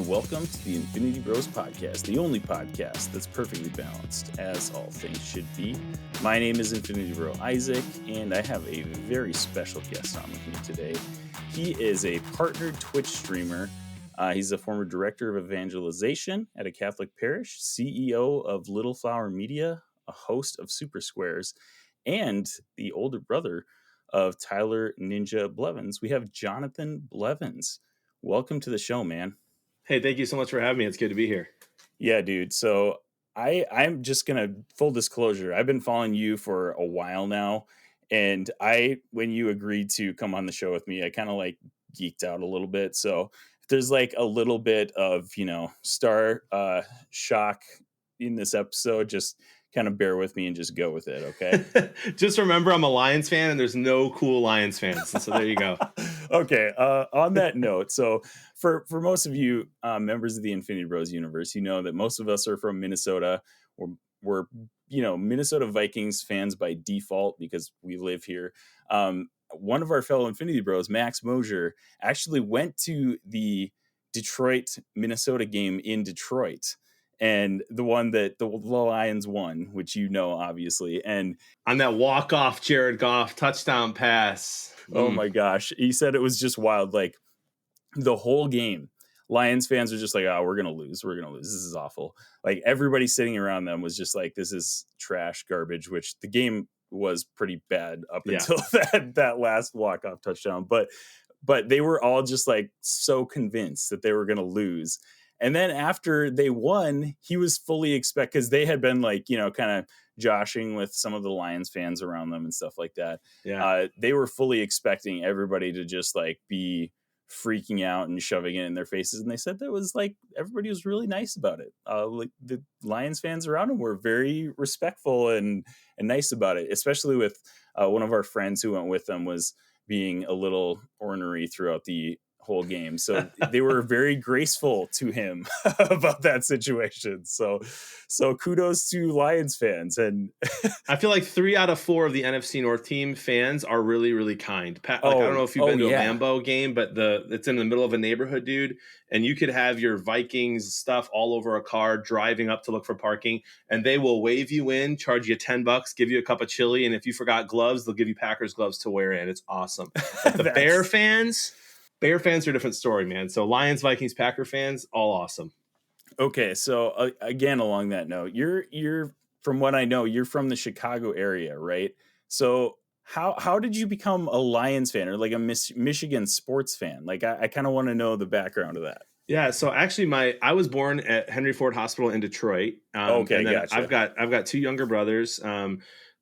and welcome to the Infinity Bros podcast, the only podcast that's perfectly balanced, as all things should be. My name is Infinity Bro Isaac, and I have a very special guest on with me today. He is a partnered Twitch streamer. He's a former director of evangelization at a Catholic parish, CEO of Little Flower Media, a host of Super Squares, and the older brother of Tyler Ninja Blevins. We have Jonathan Blevins. Welcome to the show, man. Hey, thank you so much for having me. It's good to be here. Yeah, dude. So I'm just gonna full disclosure. I've been following you for a while now, and when you agreed to come on the show with me, I kind of like geeked out a little bit. So if there's like a little bit of star shock in this episode, just kind of bear with me and just go with it, okay? Just remember, I'm a Lions fan, and there's no cool Lions fans. So there you go. Okay. On that note, so for most of you members of the Infinity Bros universe, you know that most of us are from Minnesota. We're Minnesota Vikings fans by default because we live here. One of our fellow Infinity Bros, Max Mosier, actually went to the Detroit Minnesota game in Detroit. And the one that the Lions won, which obviously, and on that walk-off Jared Goff touchdown pass. Oh my gosh. He said it was just wild. Like the whole game, Lions fans are just like, oh, we're going to lose. We're going to lose. This is awful. Like everybody sitting around them was just like, this is trash garbage, which the game was pretty bad up until that last walk-off touchdown. But they were all just like so convinced that they were going to lose. And then after they won, he was fully because they had been like, kind of joshing with some of the Lions fans around them and stuff like that. Yeah. They were fully expecting everybody to just like be freaking out and shoving it in their faces. And they said that was like, everybody was really nice about it. Like the Lions fans around him were very respectful and nice about it, especially with one of our friends who went with them was being a little ornery throughout the whole game, so they were very graceful to him about that situation. So kudos to Lions fans. And I feel like 3 out of 4 of the NFC North team fans are really, really kind. I don't know if you've been to a Lambeau game, but it's in the middle of a neighborhood, dude, and you could have your Vikings stuff all over a car driving up to look for parking, and they will wave you in, charge you $10, give you a cup of chili, and if you forgot gloves, they'll give you Packers gloves to wear in. It's awesome. But the Bear fans are a different story, man. So Lions, Vikings, Packer fans, all awesome. Okay, so again, along that note, you're from what I know, you're from the Chicago area, right? So how did you become a Lions fan or like a Michigan sports fan? Like I kind of want to know the background of that. Yeah, so actually, I was born at Henry Ford Hospital in Detroit. Okay, and then gotcha. I've got 2 younger brothers,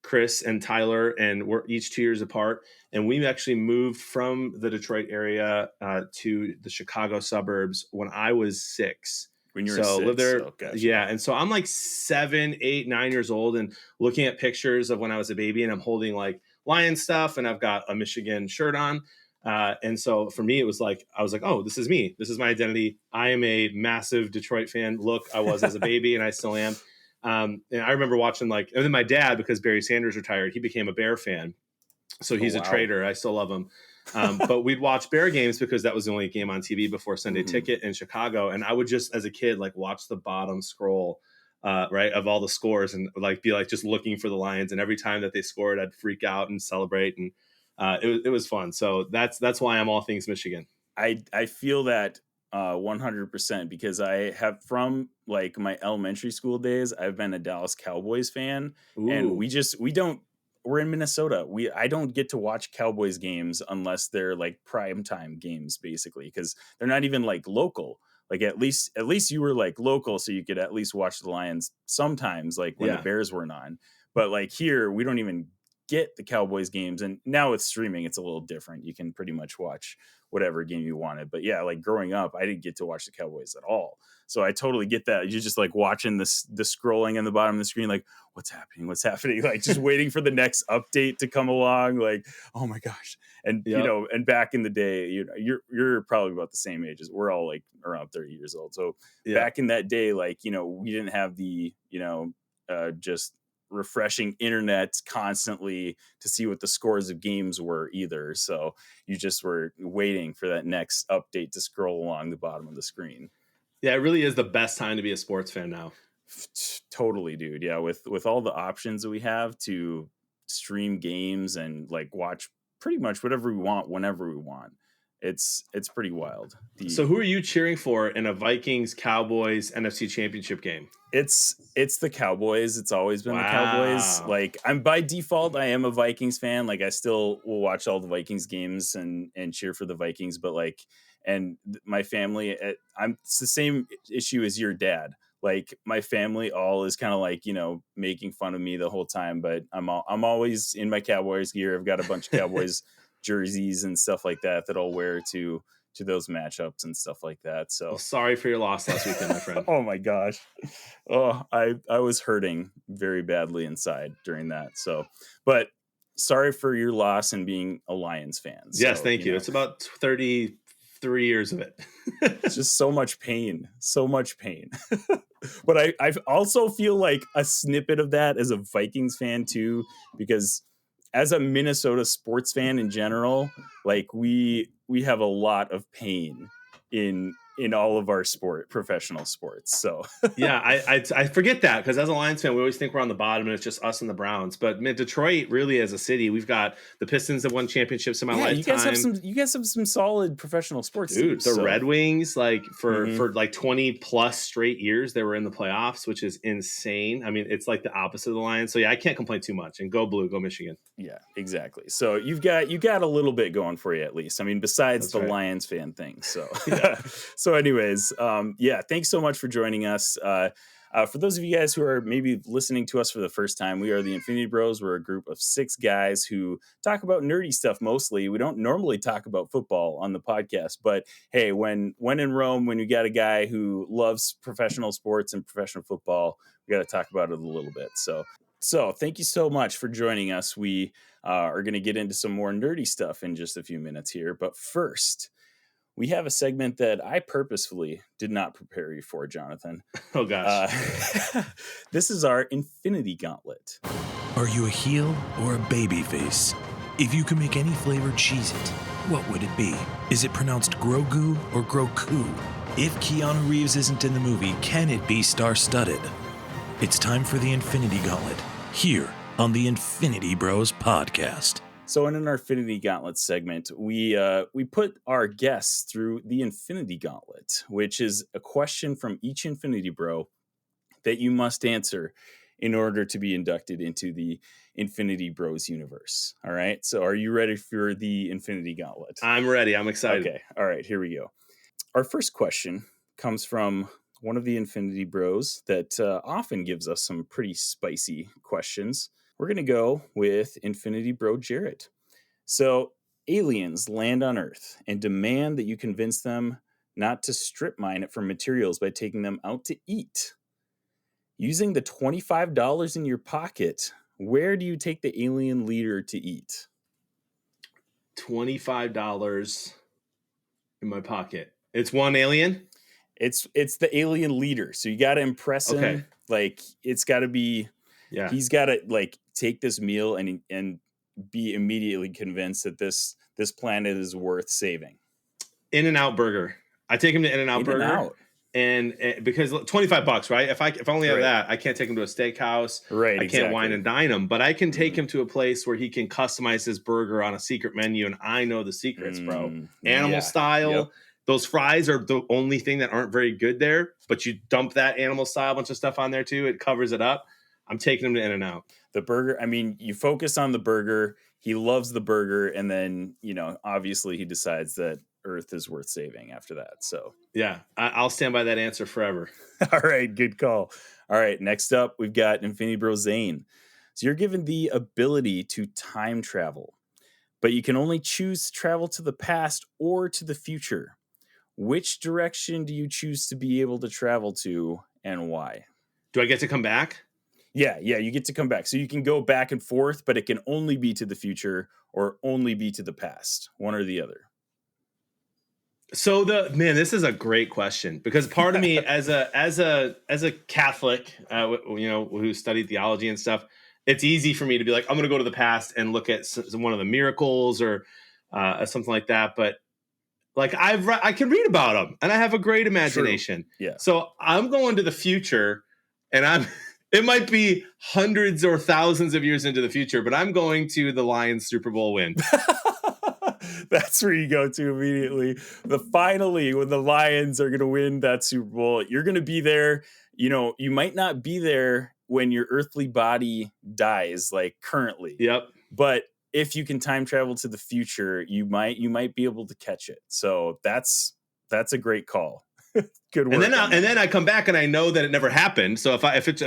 Chris and Tyler, and we're each 2 years apart. And we actually moved from the Detroit area to the Chicago suburbs when I was 6. When you were 6, lived there, gotcha. yeah. And so I'm like 7, 8, 9 years old, and looking at pictures of when I was a baby, and I'm holding like Lion stuff, and I've got a Michigan shirt on. And so for me, it was like, I was like, oh, this is me. This is my identity. I am a massive Detroit fan. Look, I was as a baby, and I still am. And I remember watching and then my dad, because Barry Sanders retired, he became a Bear fan. So he's a traitor. I still love him. But we'd watch Bear games because that was the only game on TV before Sunday Ticket in Chicago. And I would just, as a kid, like watch the bottom scroll, right, of all the scores and like be like just looking for the Lions. And every time that they scored, I'd freak out and celebrate. And it was fun. So that's why I'm all things Michigan. I feel that 100% because I have from like my elementary school days, I've been a Dallas Cowboys fan. Ooh. And we're in Minnesota. I don't get to watch Cowboys games unless they're like primetime games, basically, because they're not even like local. Like at least you were like local, so you could at least watch the Lions sometimes, like when the Bears weren't on. But like here, we don't even get the Cowboys games, and now with streaming, it's a little different. You can pretty much watch whatever game you wanted. But yeah, like growing up, I didn't get to watch the Cowboys at all. So I totally get that. You're just like watching the scrolling on the bottom of the screen, like what's happening, like just waiting for the next update to come along. Like, oh my gosh. And and back in the day, you're probably about the same age as we're all like around 30 years old. So back in that day, like, we didn't have the, just refreshing internet constantly to see what the scores of games were either. So you just were waiting for that next update to scroll along the bottom of the screen. Yeah, it really is the best time to be a sports fan now. Totally, dude. Yeah, with all the options that we have to stream games and like watch pretty much whatever we want whenever we want. It's pretty wild. So who are you cheering for in a Vikings Cowboys NFC Championship game? It's the Cowboys. It's always been the Cowboys. Wow. Like I'm by default, I am a Vikings fan. Like I still will watch all the Vikings games and cheer for the Vikings. But like, my family, it's the same issue as your dad. Like my family all is kind of like making fun of me the whole time. But I'm always in my Cowboys gear. I've got a bunch of Cowboys jerseys and stuff like that I'll wear to those matchups and stuff like that. So Well, sorry for your loss last weekend, my friend. oh my gosh. Oh, I was hurting very badly inside during that. So, but sorry for your loss and being a Lions fan. Yes, So, thank you. It's about 33 years of it. It's just so much pain. But I also feel like a snippet of that as a Vikings fan too, because as a Minnesota sports fan in general, like we have a lot of pain in all of our professional sports. So Yeah, I forget that because as a Lions fan, we always think we're on the bottom and it's just us and the Browns. But man, Detroit really, as a city, we've got the Pistons that won championships in my lifetime. You guys have some solid professional sports Dude, teams, the so. Red Wings, like for like 20 plus straight years, they were in the playoffs, which is insane. I mean, it's like the opposite of the Lions. So yeah, I can't complain too much. And go Blue, go Michigan. Yeah, exactly. So you got a little bit going for you at least. I mean, besides That's the right. Lions fan thing. So Yeah. so anyways, yeah, thanks so much for joining us. For those of you guys who are maybe listening to us for the first time, we are the Infinity Bros. We're a group of 6 guys who talk about nerdy stuff mostly. We don't normally talk about football on the podcast, but hey, when in Rome, when you got a guy who loves professional sports and professional football, we got to talk about it a little bit. So thank you so much for joining us. We are going to get into some more nerdy stuff in just a few minutes here, but first, we have a segment that I purposefully did not prepare you for, Jonathan. Oh gosh. This is our Infinity Gauntlet. Are you a heel or a baby face? If you could make any flavored Cheez-It, what would it be? Is it pronounced Grogu or Groku? If Keanu Reeves isn't in the movie, can it be star-studded? It's time for the Infinity Gauntlet, here on the Infinity Bros podcast. So in our Infinity Gauntlet segment, we put our guests through the Infinity Gauntlet, which is a question from each Infinity Bro that you must answer in order to be inducted into the Infinity Bros universe. All right. So are you ready for the Infinity Gauntlet? I'm ready. I'm excited. Okay. All right. Here we go. Our first question comes from one of the Infinity Bros that often gives us some pretty spicy questions. We're going to go with Infinity Bro Jarrett. So, aliens land on Earth and demand that you convince them not to strip mine it for materials by taking them out to eat. Using the $25 in your pocket, where do you take the alien leader to eat? $25 in my pocket. It's one alien? It's the alien leader. So you got to impress him. Okay. Like it's got to be Yeah. He's got to like take this meal and be immediately convinced that this planet is worth saving. In-N-Out Burger. I take him to In-N-Out Burger. In-N-Out. And because $25, right? If I only have Right. that, I can't take him to a steakhouse. Right. I can't wine and dine him, but I can take Mhm. him to a place where he can customize his burger on a secret menu, and I know the secrets, bro. Animal Yeah. style. Yep. Those fries are the only thing that aren't very good there, but you dump that animal style bunch of stuff on there too. It covers it up. I'm taking him to In-N-Out. The burger, I mean, you focus on the burger. He loves the burger. And then, obviously he decides that Earth is worth saving after that. So, Yeah, I'll stand by that answer forever. all right, good call. All right, next up, we've got Infinity Bro Zane. So you're given the ability to time travel, but you can only choose to travel to the past or to the future. Which direction do you choose to be able to travel to and why? Do I get to come back? Yeah, you get to come back. So you can go back and forth, but it can only be to the future or only be to the past, one or the other. So this is a great question because part of me as a Catholic, who studied theology and stuff, it's easy for me to be like, I'm going to go to the past and look at one of the miracles or something like that. But Like I can read about them, and I have a great imagination. True. Yeah. So I'm going to the future, and it might be hundreds or thousands of years into the future, but I'm going to the Lions Super Bowl win. That's where you go to immediately. Finally, when the Lions are going to win that Super Bowl, you're going to be there. You know, you might not be there when your earthly body dies, like currently. Yep. But if you can time travel to the future, you might be able to catch it. So that's a great call. Good work. And then I come back and I know that it never happened. So if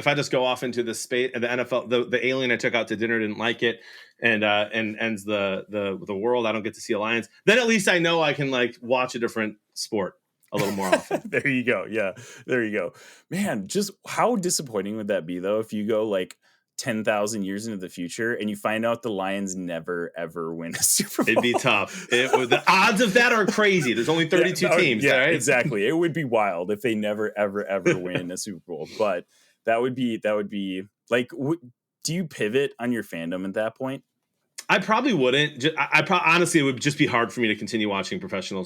I just go off into the space, the NFL, the alien I took out to dinner didn't like it, and ends the world, I don't get to see a Lions. Then at least I know I can like watch a different sport a little more often. There you go. Yeah, there you go. Man, just how disappointing would that be though if you go like 10,000 years into the future and you find out the Lions never ever win a Super Bowl? It'd be tough. The odds of that are crazy. There's only 32 teams. Yeah, right? Exactly. It would be wild if they never ever win a Super Bowl. But that would be like, do you pivot on your fandom at that point? I probably wouldn't. Honestly, it would just be hard for me to continue watching professional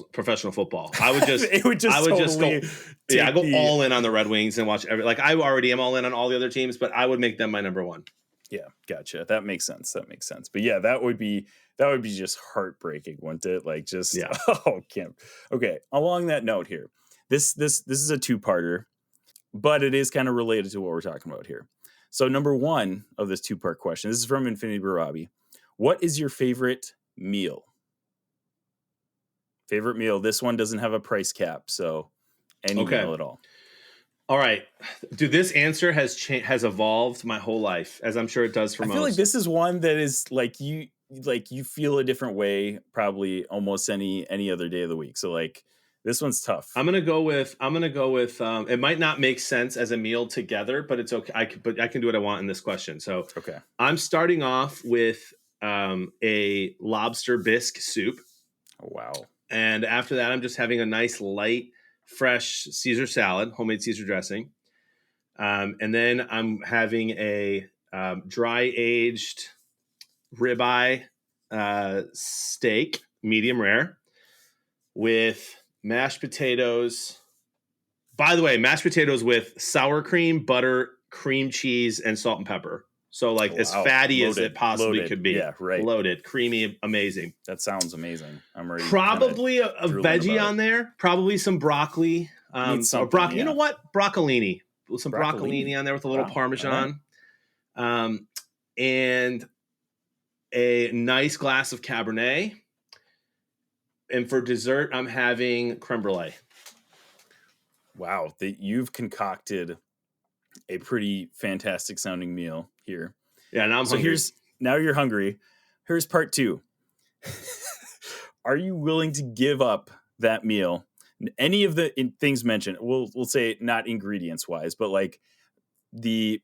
football. I would just, I go all in on the Red Wings and watch I already am all in on all the other teams, but I would make them my number one. Yeah, gotcha. That makes sense. But yeah, that would be just heartbreaking, wouldn't it? Like just, yeah. Can't. Okay. Along that note here, this is a two-parter, but it is kind of related to what we're talking about here. So number one of this two-part question, this is from Infinity Barabi. What is your favorite meal? Favorite meal. This one doesn't have a price cap, so any meal at all. All right, dude. This answer has evolved my whole life, as I'm sure it does for most. I feel like this is one that is like you feel a different way, probably almost any other day of the week. So like this one's tough. I'm gonna go with. It might not make sense as a meal together, but it's okay. I can do what I want in this question. So okay, I'm starting off with a lobster bisque soup. Oh, wow. And after that, I'm just having a nice light, fresh Caesar salad, homemade Caesar dressing. And then I'm having a dry aged ribeye steak, medium rare, with mashed potatoes. By the way, mashed potatoes with sour cream, butter, cream cheese, and salt and pepper. So like as fatty as it possibly could be. Yeah, right. Loaded, creamy, amazing. That sounds amazing. I'm ready. Probably a veggie on there. Probably some broccoli. Or broccoli. Yeah. You know what? Broccolini. Some broccolini on there with a little Parmesan. Right. And a nice glass of Cabernet. And for dessert, I'm having creme brulee. Wow. You've concocted a pretty fantastic sounding meal here. Yeah, now I'm hungry. Now you're hungry. Here's part two. Are you willing to give up that meal? Any of the things mentioned, we'll say not ingredients wise, but like the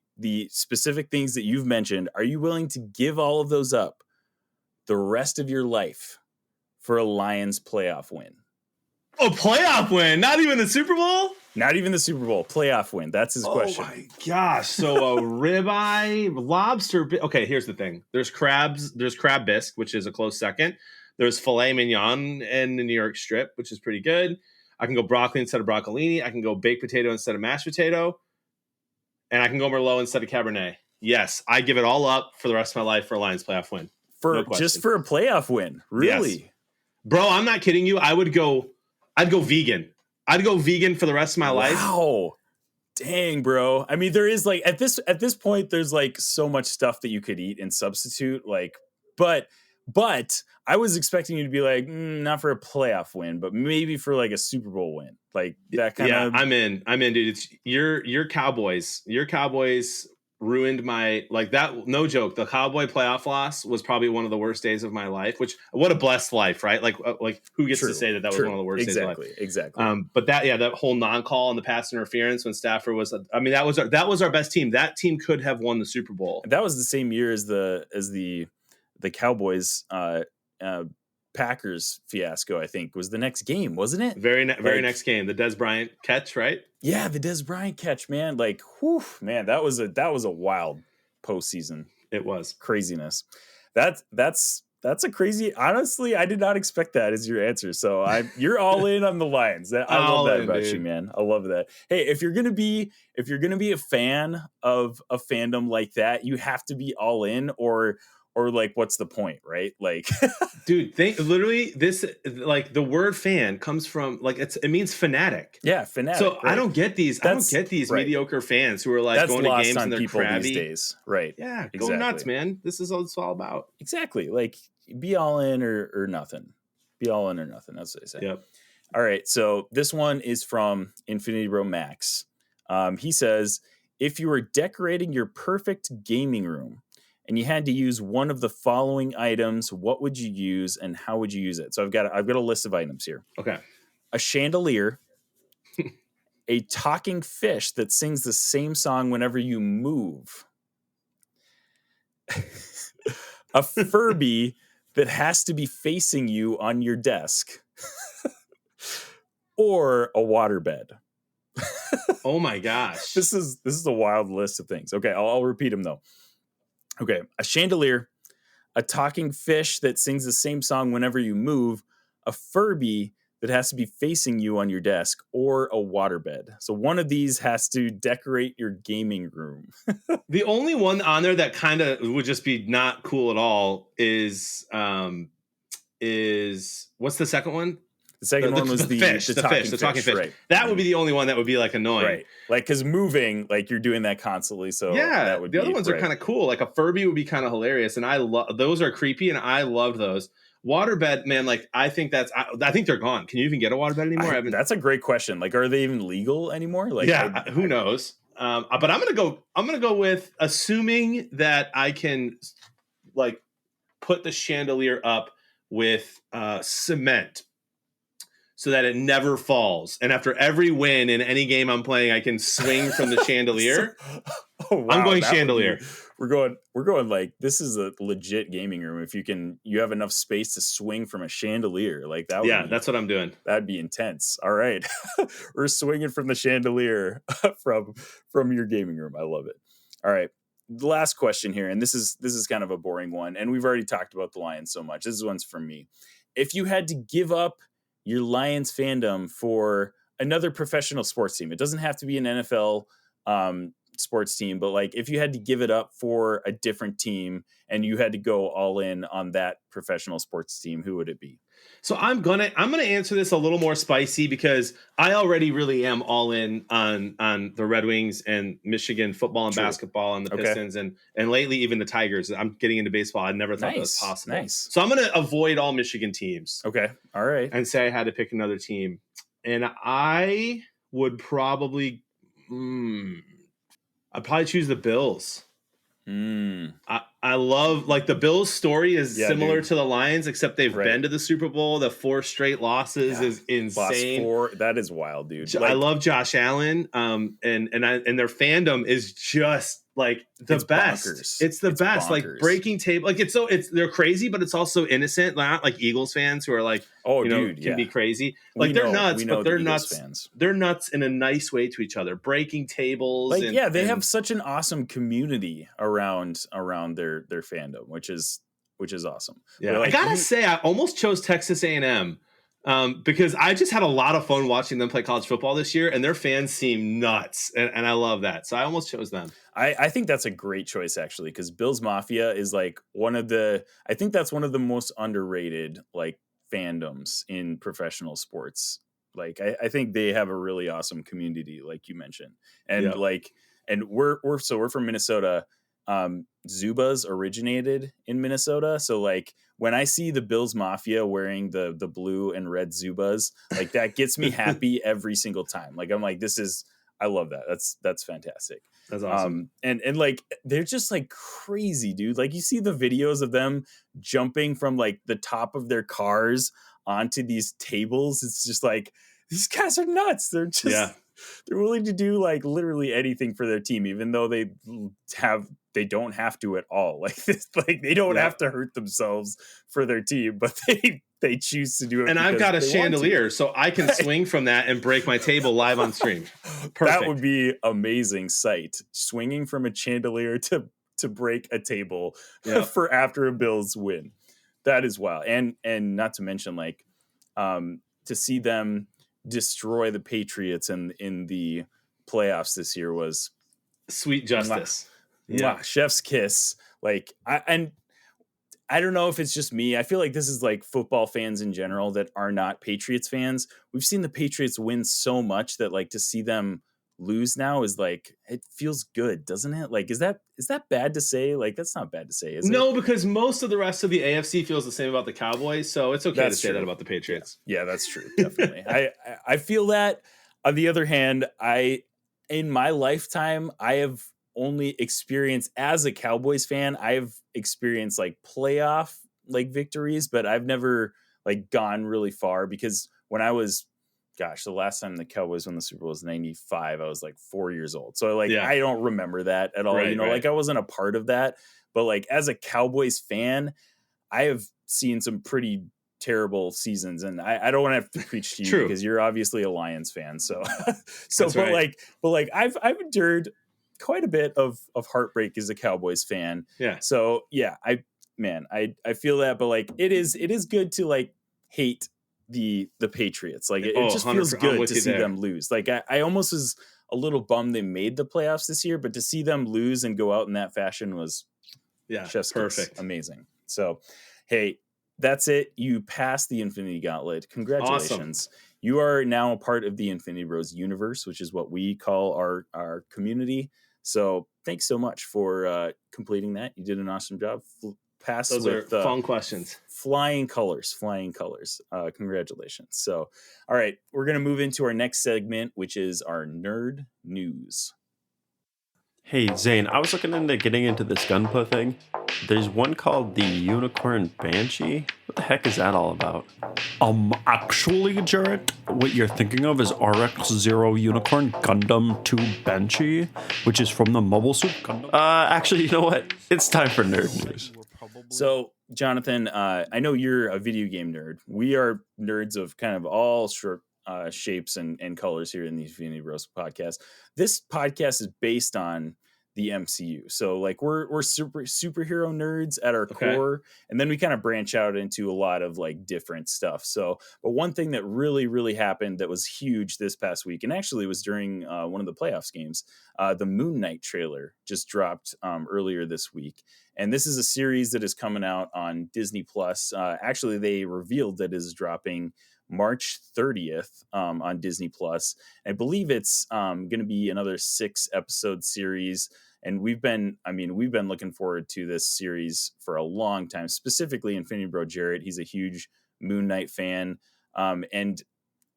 specific things that you've mentioned, are you willing to give all of those up the rest of your life for a Lions playoff win? A playoff win? Not even the Super Bowl? Not even the Super Bowl. Playoff win. That's his question. Oh, my gosh. So a ribeye, lobster. Okay, here's the thing. There's crab bisque, which is a close second. There's filet mignon and the New York strip, which is pretty good. I can go broccoli instead of broccolini. I can go baked potato instead of mashed potato. And I can go Merlot instead of Cabernet. Yes, I give it all up for the rest of my life for a Lions playoff win. Just for a playoff win? Really? Yes. Bro, I'm not kidding you. I'd go vegan. I'd go vegan for the rest of my life. Wow. Dang, bro. I mean, there is like at this point, there's like so much stuff that you could eat and substitute. Like, but I was expecting you to be like, not for a playoff win, but maybe for like a Super Bowl win. Like that kind of. Yeah, I'm in, dude. It's your Cowboys. Your Cowboys ruined my that. No joke. The Cowboy playoff loss was probably one of the worst days of my life. Which what a blessed life, right? Like who gets to say that was one of the worst days of my life? Exactly. But that whole non-call and the pass interference when Stafford was. I mean, that was our best team. That team could have won the Super Bowl. That was the same year as the Cowboys Packers fiasco. I think was the next game, wasn't it? Very next game, the Dez Bryant catch, right? Yeah, the Dez Bryant catch, man. Like, whew, man, that was a wild postseason. It was craziness. That's That's a crazy. Honestly, I did not expect that as your answer. So you're all in on the Lions. I love that about you, man. I love that. Hey, if you're gonna be a fan of a fandom like that, you have to be all in, or like, what's the point, right? Like, dude, literally this, like, the word fan comes from, like, it means fanatic. Yeah, fanatic. So right. I don't get these right. mediocre fans who are like That's going to lost games on and they're people crabby these days, right? Yeah, Exactly. go nuts, man. This is what it's all about. Exactly. Like, be all in or nothing. Be all in or nothing. That's what I say. Yep. All right. So this one is from Infinity Bro Max. He says, if you were decorating your perfect gaming room and you had to use one of the following items, what would you use and how would you use it? So I've got a list of items here. Okay. A chandelier, a talking fish that sings the same song whenever you move, a Furby that has to be facing you on your desk, or a waterbed. Oh my gosh. This is a wild list of things. Okay, I'll repeat them though. Okay, a chandelier, a talking fish that sings the same song whenever you move, a Furby that has to be facing you on your desk, or a waterbed. So one of these has to decorate your gaming room. The only one on there that kind of would just be not cool at all is what's the second one? The second one was the talking fish. Right. That would be the only one that would be like annoying. Right. Like, because moving, like, you're doing that constantly. So yeah, that would the other ones are kind of cool. Like a Furby would be kind of hilarious. And I love, those are creepy and I loved those. Waterbed, man, like, I think they're gone. Can you even get a waterbed anymore? That's a great question. Like, are they even legal anymore? Like, yeah, who knows? But I'm gonna go with assuming that I can, like, put the chandelier up with cement so that it never falls. And after every win in any game I'm playing, I can swing from the chandelier. Oh, wow, I'm going chandelier. We're going like, this is a legit gaming room. If you have enough space to swing from a chandelier, like that. That's what I'm doing. That'd be intense. All right. We're swinging from the chandelier from your gaming room. I love it. All right. The last question here, and this is kind of a boring one, and we've already talked about the Lions so much. This one's from me. If you had to give up your Lions fandom for another professional sports team, it doesn't have to be an NFL sports team, but like, if you had to give it up for a different team and you had to go all in on that professional sports team, who would it be? So I'm gonna answer this a little more spicy because I already really am all in on the Red Wings and Michigan football and basketball and the Pistons and lately even the Tigers. I'm getting into baseball. I never thought that was possible. Nice. So I'm gonna avoid all Michigan teams. Okay. All right. And say I had to pick another team, and I would probably I'd probably choose the Bills. I love, like, the Bills story is similar to the Lions, except they've been to the Super Bowl. The 4 straight losses is insane. 4, that is wild, dude. I love Josh Allen. And their fandom is just like the best. Bonkers. It's the best. Bonkers. Like breaking table. Like they're crazy, but it's also innocent. Not like Eagles fans who are like, can be crazy. Like they're nuts, but they're nuts. Fans. They're nuts in a nice way to each other, breaking tables. Like, they have such an awesome community around their fandom, which is awesome. Yeah, like, I gotta say, I almost chose Texas A&M. Because I just had a lot of fun watching them play college football this year, and their fans seem nuts, and I love that. So I almost chose them. I think that's a great choice, actually, because Bills Mafia is like I think that's one of the most underrated, like, fandoms in professional sports. Like, I think they have a really awesome community, like you mentioned, and and we're from Minnesota. Zubaz originated in Minnesota, so like, when I see the Bills Mafia wearing the blue and red Zubaz, like, that gets me happy every single time. Like, I'm like, I love that. That's fantastic. That's awesome. And like, they're just like crazy, dude. Like, you see the videos of them jumping from like the top of their cars onto these tables. It's just like, these guys are nuts. They're just they're willing to do like literally anything for their team, even though they don't have to at all. Like this, like they don't have to hurt themselves for their team, but they choose to do it. And I've got a chandelier, so I can swing from that and break my table live on stream. Perfect. That would be amazing sight. Swinging from a chandelier to break a table for after a Bills win. That is wild. And not to mention, like, to see them destroy the Patriots in the playoffs this year was Sweet justice. mwah, chef's kiss. Like, I don't know if it's just me. I feel like this is like football fans in general that are not Patriots fans. We've seen the Patriots win so much that, like, to see them lose now is like, it feels good, doesn't it? Like, is that bad to say? Like, that's not bad to say, is it? No, because most of the rest of the AFC feels the same about the Cowboys, so it's okay to say that about the Patriots. Yeah, that's true. Definitely. I feel that. On the other hand, in my lifetime, I have only experienced, as a Cowboys fan, I've experienced like playoff like victories, but I've never like gone really far, because when I was, gosh, the last time the Cowboys won the Super Bowl was 95. I was like 4 years old. So like, I don't remember that at all. Right, like I wasn't a part of that, but like as a Cowboys fan, I have seen some pretty terrible seasons, and I don't want to have to preach to you because you're obviously a Lions fan. So, but I've endured quite a bit of heartbreak as a Cowboys fan. Yeah. So yeah, I feel that, but like it is good to like hate the Patriots. Like it just feels good to see them lose. Like I almost was a little bummed they made the playoffs this year, but to see them lose and go out in that fashion was just perfect, amazing. So hey, that's it. You passed the Infinity Gauntlet. Congratulations. Awesome. You are now a part of the Infinity Bros universe, which is what we call our community. So thanks so much for completing that. You did an awesome job. Those are fun questions. Flying colors. Congratulations. So, all right, we're going to move into our next segment, which is our nerd news. Hey, Zane, I was looking into getting into this Gunpla thing. There's one called the Unicorn Banshee. What the heck is that all about? Actually, Jarrett, what you're thinking of is RX-0 Unicorn Gundam 2 Banshee, which is from the Mobile Suit Gundam. Actually, you know what? It's time for nerd news. So, Jonathan, I know you're a video game nerd. We are nerds of kind of all shapes and colors here in the Infinity Bros podcast. This podcast is based on the MCU. So like we're superhero nerds at our core, and then we kind of branch out into a lot of like different stuff. So, but one thing that really happened that was huge this past week, and actually was during one of the playoffs games, the Moon Knight trailer just dropped earlier this week. And this is a series that is coming out on Disney Plus. Actually, they revealed that it is dropping March 30th on Disney Plus. I believe it's going to be another 6-episode series. And we've been looking forward to this series for a long time, specifically Infinity Bro Jarrett. He's a huge Moon Knight fan. And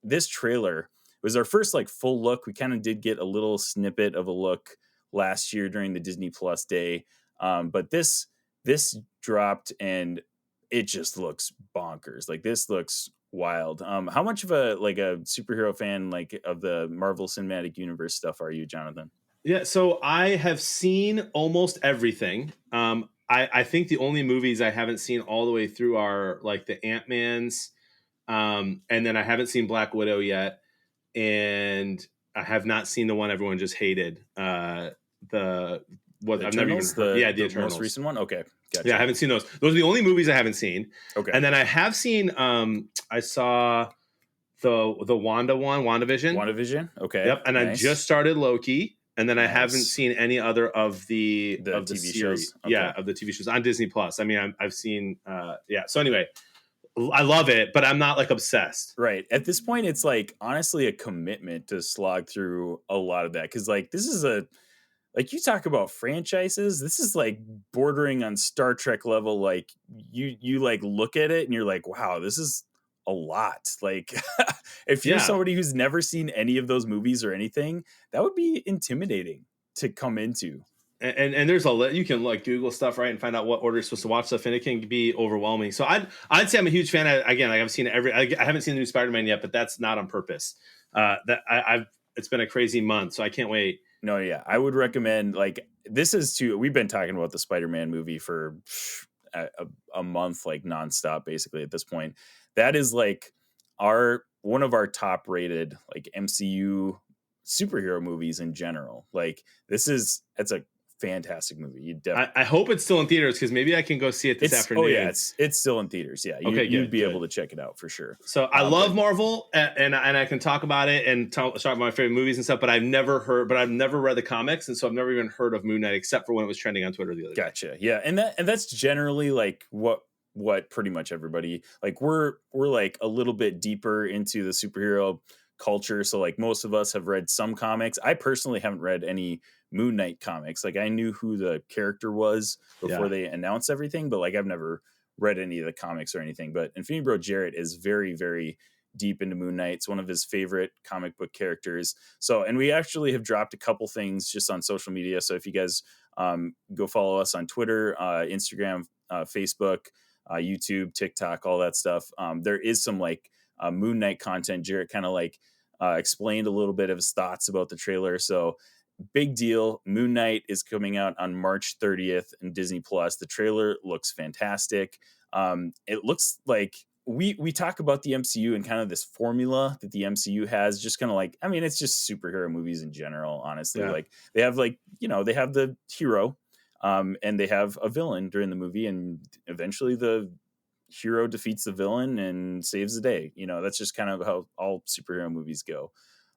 this trailer was our first like full look. We kind of did get a little snippet of a look last year during the Disney Plus day. But this dropped and it just looks bonkers. Like this looks wild. How much of a superhero fan like of the Marvel Cinematic Universe stuff are you, Jonathan? Yeah, so I have seen almost everything. I think the only movies I haven't seen all the way through are like the Ant-Mans, and then I haven't seen Black Widow yet, and I have not seen the one everyone just hated. The Eternals, the Eternals. Most recent one. Okay, gotcha. Yeah, I haven't seen those. Those are the only movies I haven't seen. Okay, and then I have seen. I saw the WandaVision. WandaVision. Okay. Yep, and nice. I just started Loki. And then I haven't seen any other of the TV series. Shows. Okay. Yeah, of the TV shows on Disney Plus. I mean, I've seen, So anyway, I love it, but I'm not like obsessed. Right. At this point, it's like honestly a commitment to slog through a lot of that. Because like this is like you talk about franchises. This is like bordering on Star Trek level. Like you like look at it and you're like, wow, this is a lot. Like if you're somebody who's never seen any of those movies or anything, that would be intimidating to come into. And there's you can like Google stuff, right, and find out what order you're supposed to watch stuff, and it can be overwhelming. So I'd say I'm a huge fan. Again, like I've seen I haven't seen the new Spider-Man yet, but that's not on purpose. It's been a crazy month, so I can't wait. No, yeah, I would recommend like this is too. We've been talking about the Spider-Man movie for a month, like nonstop, basically at this point. That is like one of our top rated like MCU superhero movies in general. Like it's a fantastic movie. You definitely. I hope it's still in theaters because maybe I can go see it this afternoon. Oh yeah, it's still in theaters. Yeah, Okay, you'd be good. able to check it out for sure. So I love Marvel, and I can talk about it and talk about my favorite movies and stuff. But I've never read the comics, and so I've never even heard of Moon Knight except for when it was trending on Twitter the other day. Gotcha. Yeah, and that's generally like what pretty much everybody like. We're like a little bit deeper into the superhero culture, so like most of us have read some comics. I personally haven't read any Moon Knight comics. Like I knew who the character was before they announced everything, but like I've never read any of the comics or anything. But Infinity Bro Jarrett is very, very deep into Moon Knight. It's one of his favorite comic book characters. So, and we actually have dropped a couple things just on social media. So if you guys go follow us on Twitter, Instagram, Facebook, YouTube, TikTok, all that stuff, there is some like Moon Knight content. Jarrett kind of like explained a little bit of his thoughts about the trailer. So big deal. Moon Knight is coming out on March 30th in Disney Plus. The trailer looks fantastic. It looks like we talk about the MCU and kind of this formula that the MCU has, just kind of like, I mean, it's just superhero movies in general, honestly. Yeah. Like they have like, they have the hero and they have a villain during the movie, and eventually the hero defeats the villain and saves the day. That's just kind of how all superhero movies go.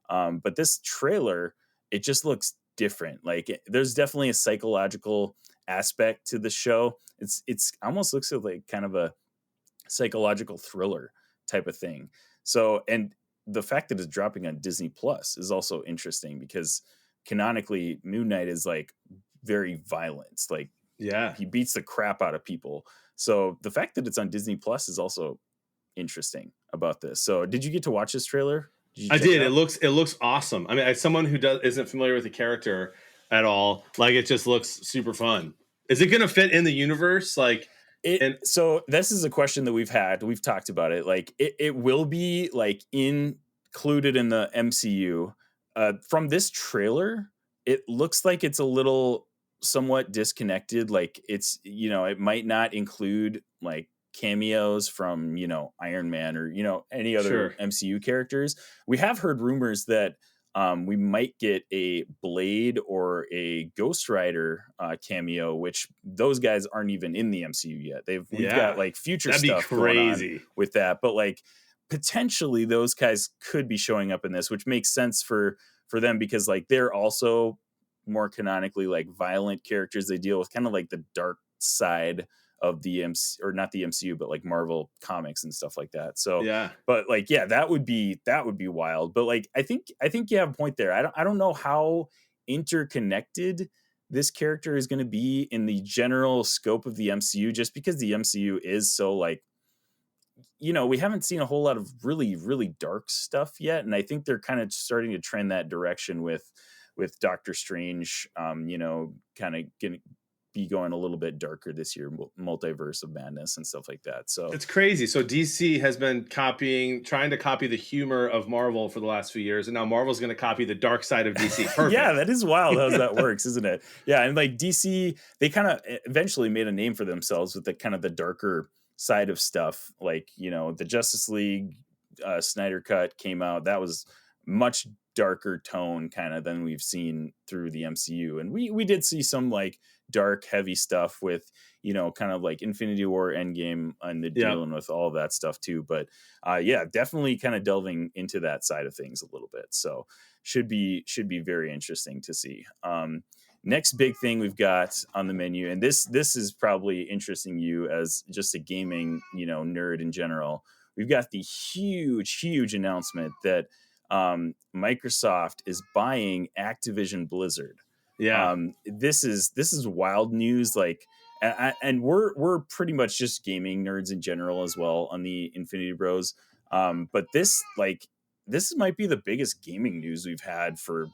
But this trailer, it just looks different. Like there's definitely a psychological aspect to the show. It's almost looks like kind of a psychological thriller type of thing. So, and the fact that it's dropping on Disney Plus is also interesting because canonically Moon Knight is like very violent. Like he beats the crap out of people. So the fact that it's on Disney Plus is also interesting about this. So did you get to watch this trailer? I did. It looks awesome. I mean, as someone who isn't familiar with the character at all, like it just looks super fun. Is it going to fit in the universe? Like, so this is a question that we've talked about it. Like it will be like included in the MCU. From this trailer, it looks like it's a little somewhat disconnected. Like it's, it might not include like cameos from, Iron Man or, any other MCU characters. We have heard rumors that we might get a Blade or a Ghost Rider cameo, which those guys aren't even in the MCU yet. We've got like future stuff going on with that, but like potentially those guys could be showing up in this, which makes sense for them because like they're also more canonically like violent characters. They deal with kind of like the dark side of the or not the MCU, but like Marvel comics and stuff like that. So but like that would be wild. But like I think you have a point there. I don't know how interconnected this character is going to be in the general scope of the MCU, just because the MCU is so like, we haven't seen a whole lot of really, really dark stuff yet. And I think they're kind of starting to trend that direction with Doctor Strange, kind of going to be going a little bit darker this year, multiverse of madness and stuff like that. So it's crazy. So DC has been trying to copy the humor of Marvel for the last few years, and now Marvel's going to copy the dark side of DC. Perfect. Yeah, that is wild how that works, isn't it? Yeah, and like DC, they kind of eventually made a name for themselves with the kind of the darker side of stuff. Like, the Justice League Snyder Cut came out. That was much darker tone kind of than we've seen through the MCU. And we did see some like dark, heavy stuff with, kind of like Infinity War Endgame and the dealing with all of that stuff too. But definitely kind of delving into that side of things a little bit. So should be very interesting to see. Next big thing we've got on the menu, and this is probably interesting you as just a gaming, nerd in general. We've got the huge announcement that Microsoft is buying Activision Blizzard. This is wild news. Like, and we're pretty much just gaming nerds in general as well on the Infinity Bros. But this might be the biggest gaming news we've had for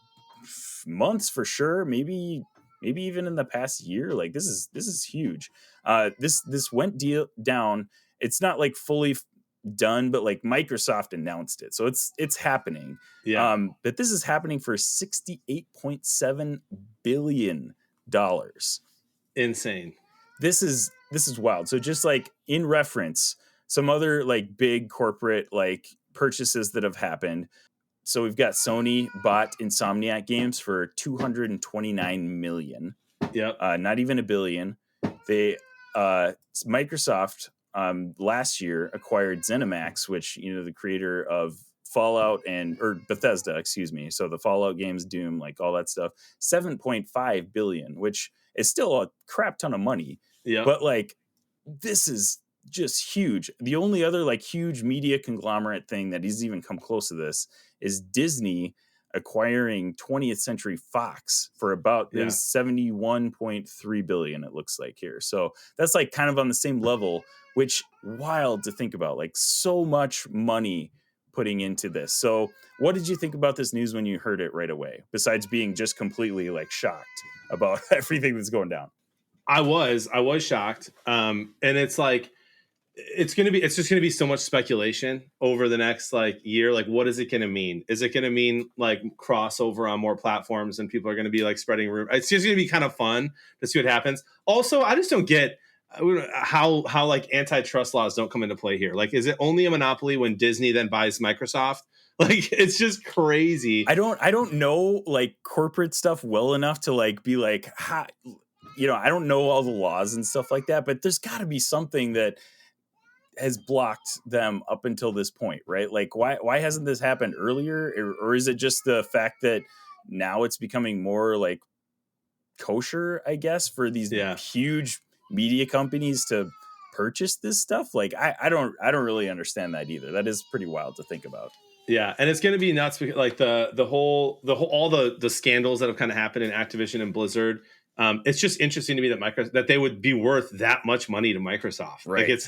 months for sure. Maybe even in the past year. Like this is huge. This went down. It's not like fully done, but like Microsoft announced it, so it's happening. But this is happening for $68.7 billion. Insane. This is wild. So just like in reference, some other like big corporate like purchases that have happened. So we've got Sony bought Insomniac Games for $229 million. Yep. Not even $1 billion. They Microsoft last year acquired ZeniMax, which, you know, the creator of Fallout or Bethesda, excuse me. So the Fallout games, Doom, like all that stuff, 7.5 billion, which is still a crap ton of money. Yep. But like, this is just huge. The only other like huge media conglomerate thing that has even come close to this is Disney acquiring 20th Century Fox for about it was 71.3 billion, it looks like here. So that's like kind of on the same level, which wild to think about, like so much money putting into this. So what did you think about this news when you heard it right away, besides being just completely like shocked about everything that's going down? I was shocked. And it's like, it's just gonna be so much speculation over the next like year. Like, what is it gonna mean? Is it gonna mean like crossover on more platforms and people are gonna be like spreading rumors? It's just gonna be kind of fun to see what happens. Also, I just don't get how like antitrust laws don't come into play here. Like, is it only a monopoly when Disney then buys Microsoft? Like, it's just crazy. I don't know like corporate stuff well enough to like be like, you know, I don't know all the laws and stuff like that, but there's got to be something that has blocked them up until this point, right? Like, why hasn't this happened earlier? Or is it just the fact that now it's becoming more like kosher, I guess, for these huge media companies to purchase this stuff? Like, I don't really understand that either. That is pretty wild to think about. Yeah, and it's going to be nuts because like the whole all the scandals that have kind of happened in Activision and Blizzard. It's just interesting to me that they would be worth that much money to Microsoft. Right. Like,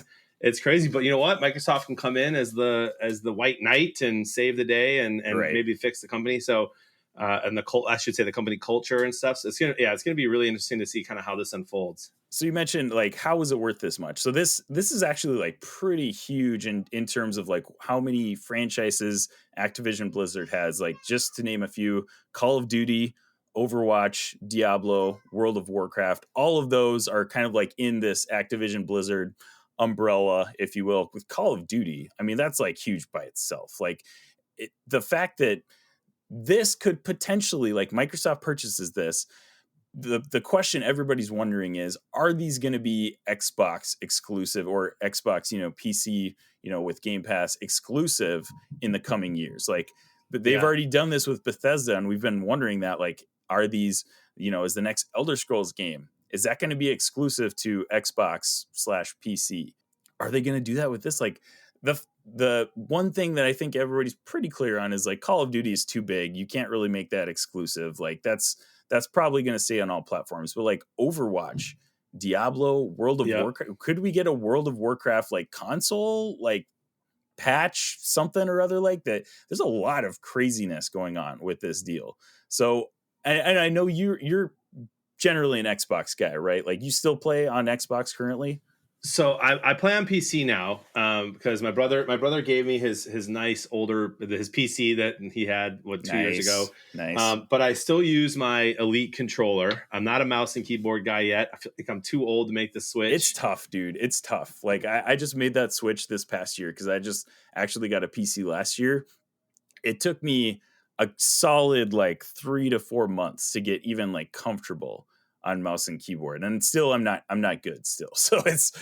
it's crazy, but you know what? Microsoft can come in as the white knight and save the day and maybe fix the company. So and the company culture and stuff. So it's gonna be really interesting to see kind of how this unfolds. So you mentioned like, how is it worth this much? So this is actually like pretty huge in terms of like how many franchises Activision Blizzard has. Like, just to name a few: Call of Duty, Overwatch, Diablo, World of Warcraft. All of those are kind of like in this Activision Blizzard umbrella, if you will. With Call of Duty, I mean, that's like huge by itself. Like, the fact that this could potentially, like, Microsoft purchases this, the question everybody's wondering is, are these going to be Xbox exclusive or Xbox, you know, PC, you know, with Game Pass exclusive in the coming years? Like, but they've already done this with Bethesda, and we've been wondering that, like, are these, you know, is the next Elder Scrolls game, is that going to be exclusive to Xbox/PC? Are they going to do that with this? Like, the one thing that I think everybody's pretty clear on is like, Call of Duty is too big. You can't really make that exclusive. Like, that's probably going to stay on all platforms. But like Overwatch, Diablo, World of Warcraft, could we get a World of Warcraft like console, like patch, something or other like that? There's a lot of craziness going on with this deal. So, and I know you're generally an Xbox guy, right? Like, you still play on Xbox currently? So I play on PC now because my brother gave me his nice his PC that he had 2 years ago. Nice. But I still use my Elite controller. I'm not a mouse and keyboard guy yet. I feel like I'm too old to make the switch. It's tough, dude. It's tough. Like, I just made that switch this past year because I just actually got a PC last year. It took me a solid like 3 to 4 months to get even like comfortable on mouse and keyboard, and still I'm not good still. So it's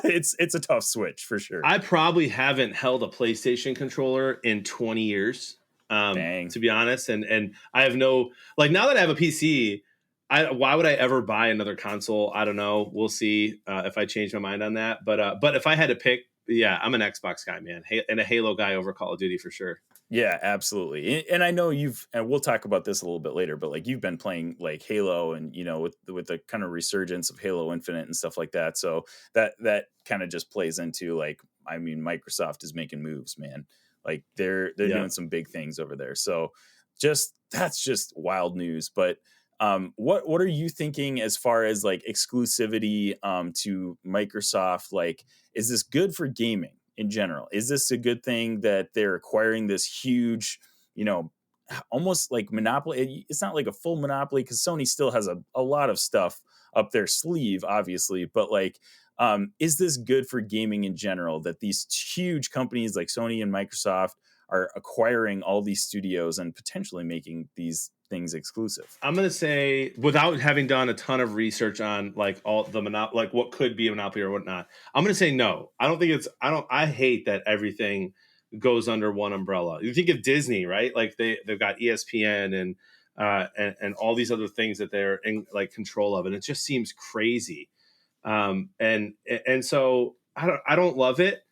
it's a tough switch for sure. I probably haven't held a PlayStation controller in 20 years, to be honest. And I have no, like, now that I have a PC, why would I ever buy another console? I don't know. We'll see if I change my mind on that. But if I had to pick, yeah, I'm an Xbox guy, man, and a Halo guy over Call of Duty for sure. Yeah, absolutely. And I know and we'll talk about this a little bit later, but like, you've been playing like Halo, and, you know, with the kind of resurgence of Halo Infinite and stuff like that. So that kind of just plays into like, I mean, Microsoft is making moves, man. Like, they're doing some big things over there. So that's just wild news. But what are you thinking as far as like exclusivity to Microsoft? Like, is this good for gaming in general? Is this a good thing that they're acquiring this huge, you know, almost like monopoly? It's not like a full monopoly because Sony still has a lot of stuff up their sleeve, obviously. But like, is this good for gaming in general that these huge companies like Sony and Microsoft are acquiring all these studios and potentially making these things exclusive. I'm gonna say, without having done a ton of research on like all the like what could be a monopoly or whatnot, I'm gonna say no. I don't think it's. I hate that everything goes under one umbrella. You think of Disney, right? Like they've got ESPN and all these other things that they're in like control of, and it just seems crazy. And so I don't love it.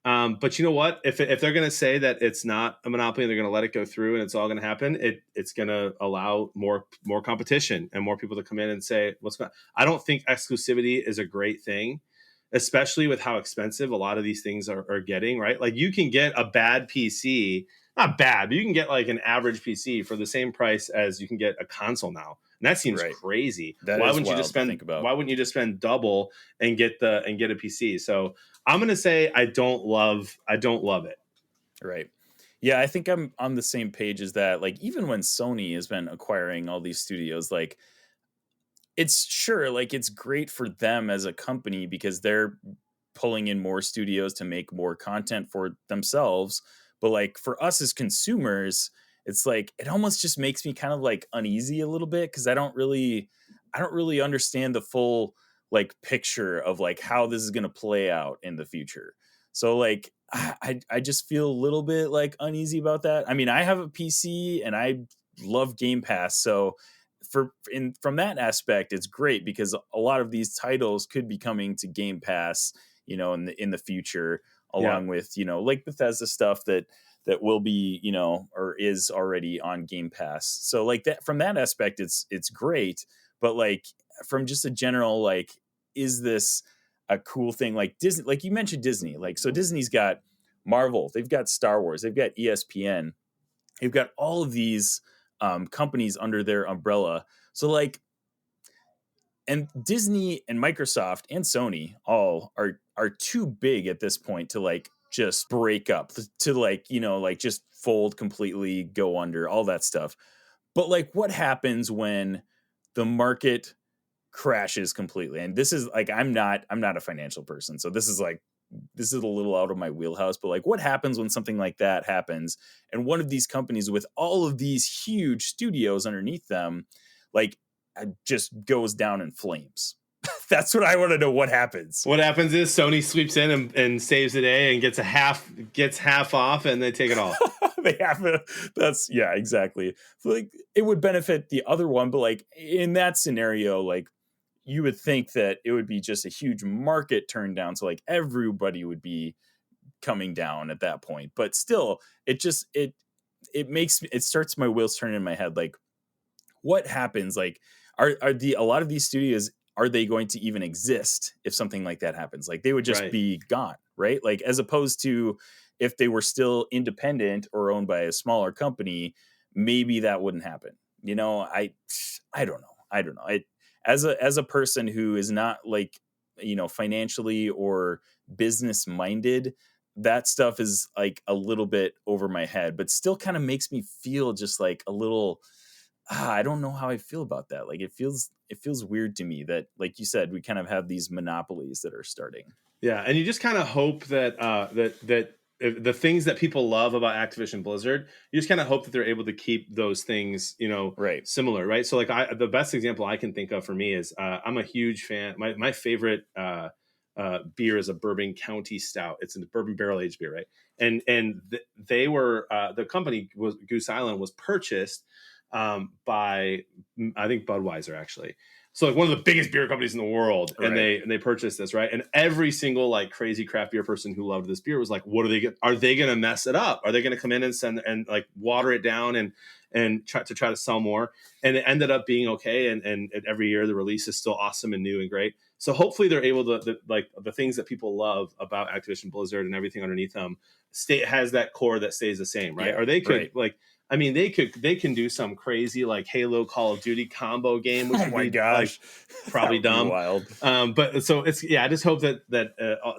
But you know what? If they're going to say that it's not a monopoly and they're going to let it go through and it's all going to happen, it's going to allow more competition and more people to come in and say what's going. I don't think exclusivity is a great thing, especially with how expensive a lot of these things are getting. Right? Like you can get a bad PC, not bad, but you can get like an average PC for the same price as you can get a console now. And that seems crazy. Why wouldn't you just spend? Why wouldn't you just spend double and get a PC? So I'm gonna say I don't love it. Right. Yeah, I think I'm on the same page as that. Like even when Sony has been acquiring all these studios, like it's sure like it's great for them as a company because they're pulling in more studios to make more content for themselves. But like for us as consumers, it's like it almost just makes me kind of like uneasy a little bit because I don't really understand the full like picture of like how this is going to play out in the future. So like I just feel a little bit like uneasy about that. I mean, I have a PC and I love Game Pass, so from that aspect, it's great because a lot of these titles could be coming to Game Pass, in the future, along with like Bethesda stuff that will be or is already on Game Pass. So like that from that aspect, it's great. But like from just a general like, is this a cool thing? Like Disney, like you mentioned Disney, like so Disney's got Marvel, they've got Star Wars, they've got ESPN, they've got all of these companies under their umbrella. So like, and Disney and Microsoft and Sony all are too big at this point to like just break up, to like like just fold completely, go under, all that stuff. But like, what happens when the market crashes completely? And this is like, I'm not a financial person, so this is a little out of my wheelhouse, but like what happens when something like that happens and one of these companies with all of these huge studios underneath them like just goes down in flames? That's what I want to know. What happens? What happens is Sony sweeps in and saves the day and gets half off, and they take it all. They have exactly. So like it would benefit the other one, but like in that scenario, like you would think that it would be just a huge market turn down. So like everybody would be coming down at that point. But still, it starts my wheels turning in my head. Like what happens? Like are a lot of these studios, are they going to even exist if something like that happens? Like they would just be gone, right? Like as opposed to if they were still independent or owned by a smaller company, maybe that wouldn't happen. I don't know. As a person who is not like, financially or business minded, that stuff is like a little bit over my head, but still kind of makes me feel just like a little, I don't know how I feel about that. Like it feels weird to me that, like you said, we kind of have these monopolies that are starting. Yeah. And you just kind of hope that, that the things that people love about Activision Blizzard, you just kind of hope that they're able to keep those things, similar, right? So like the best example I can think of for me is I'm a huge fan. My favorite beer is a Bourbon County Stout. It's a bourbon barrel aged beer, right? And they were the company was Goose Island was purchased by I think Budweiser actually. So like one of the biggest beer companies in the world, and they purchased this, right? And every single like crazy craft beer person who loved this beer was like, "What are they? Are they going to mess it up? Are they going to come in and send and like water it down and try to sell more?" And it ended up being okay. And every year the release is still awesome and new and great. So hopefully they're able to like the things that people love about Activision Blizzard and everything underneath them has that core that stays the same, right? Or they could like. I mean, they can do some crazy like Halo Call of Duty combo game, which would be gosh, like, probably dumb, wild. But so it's I just hope that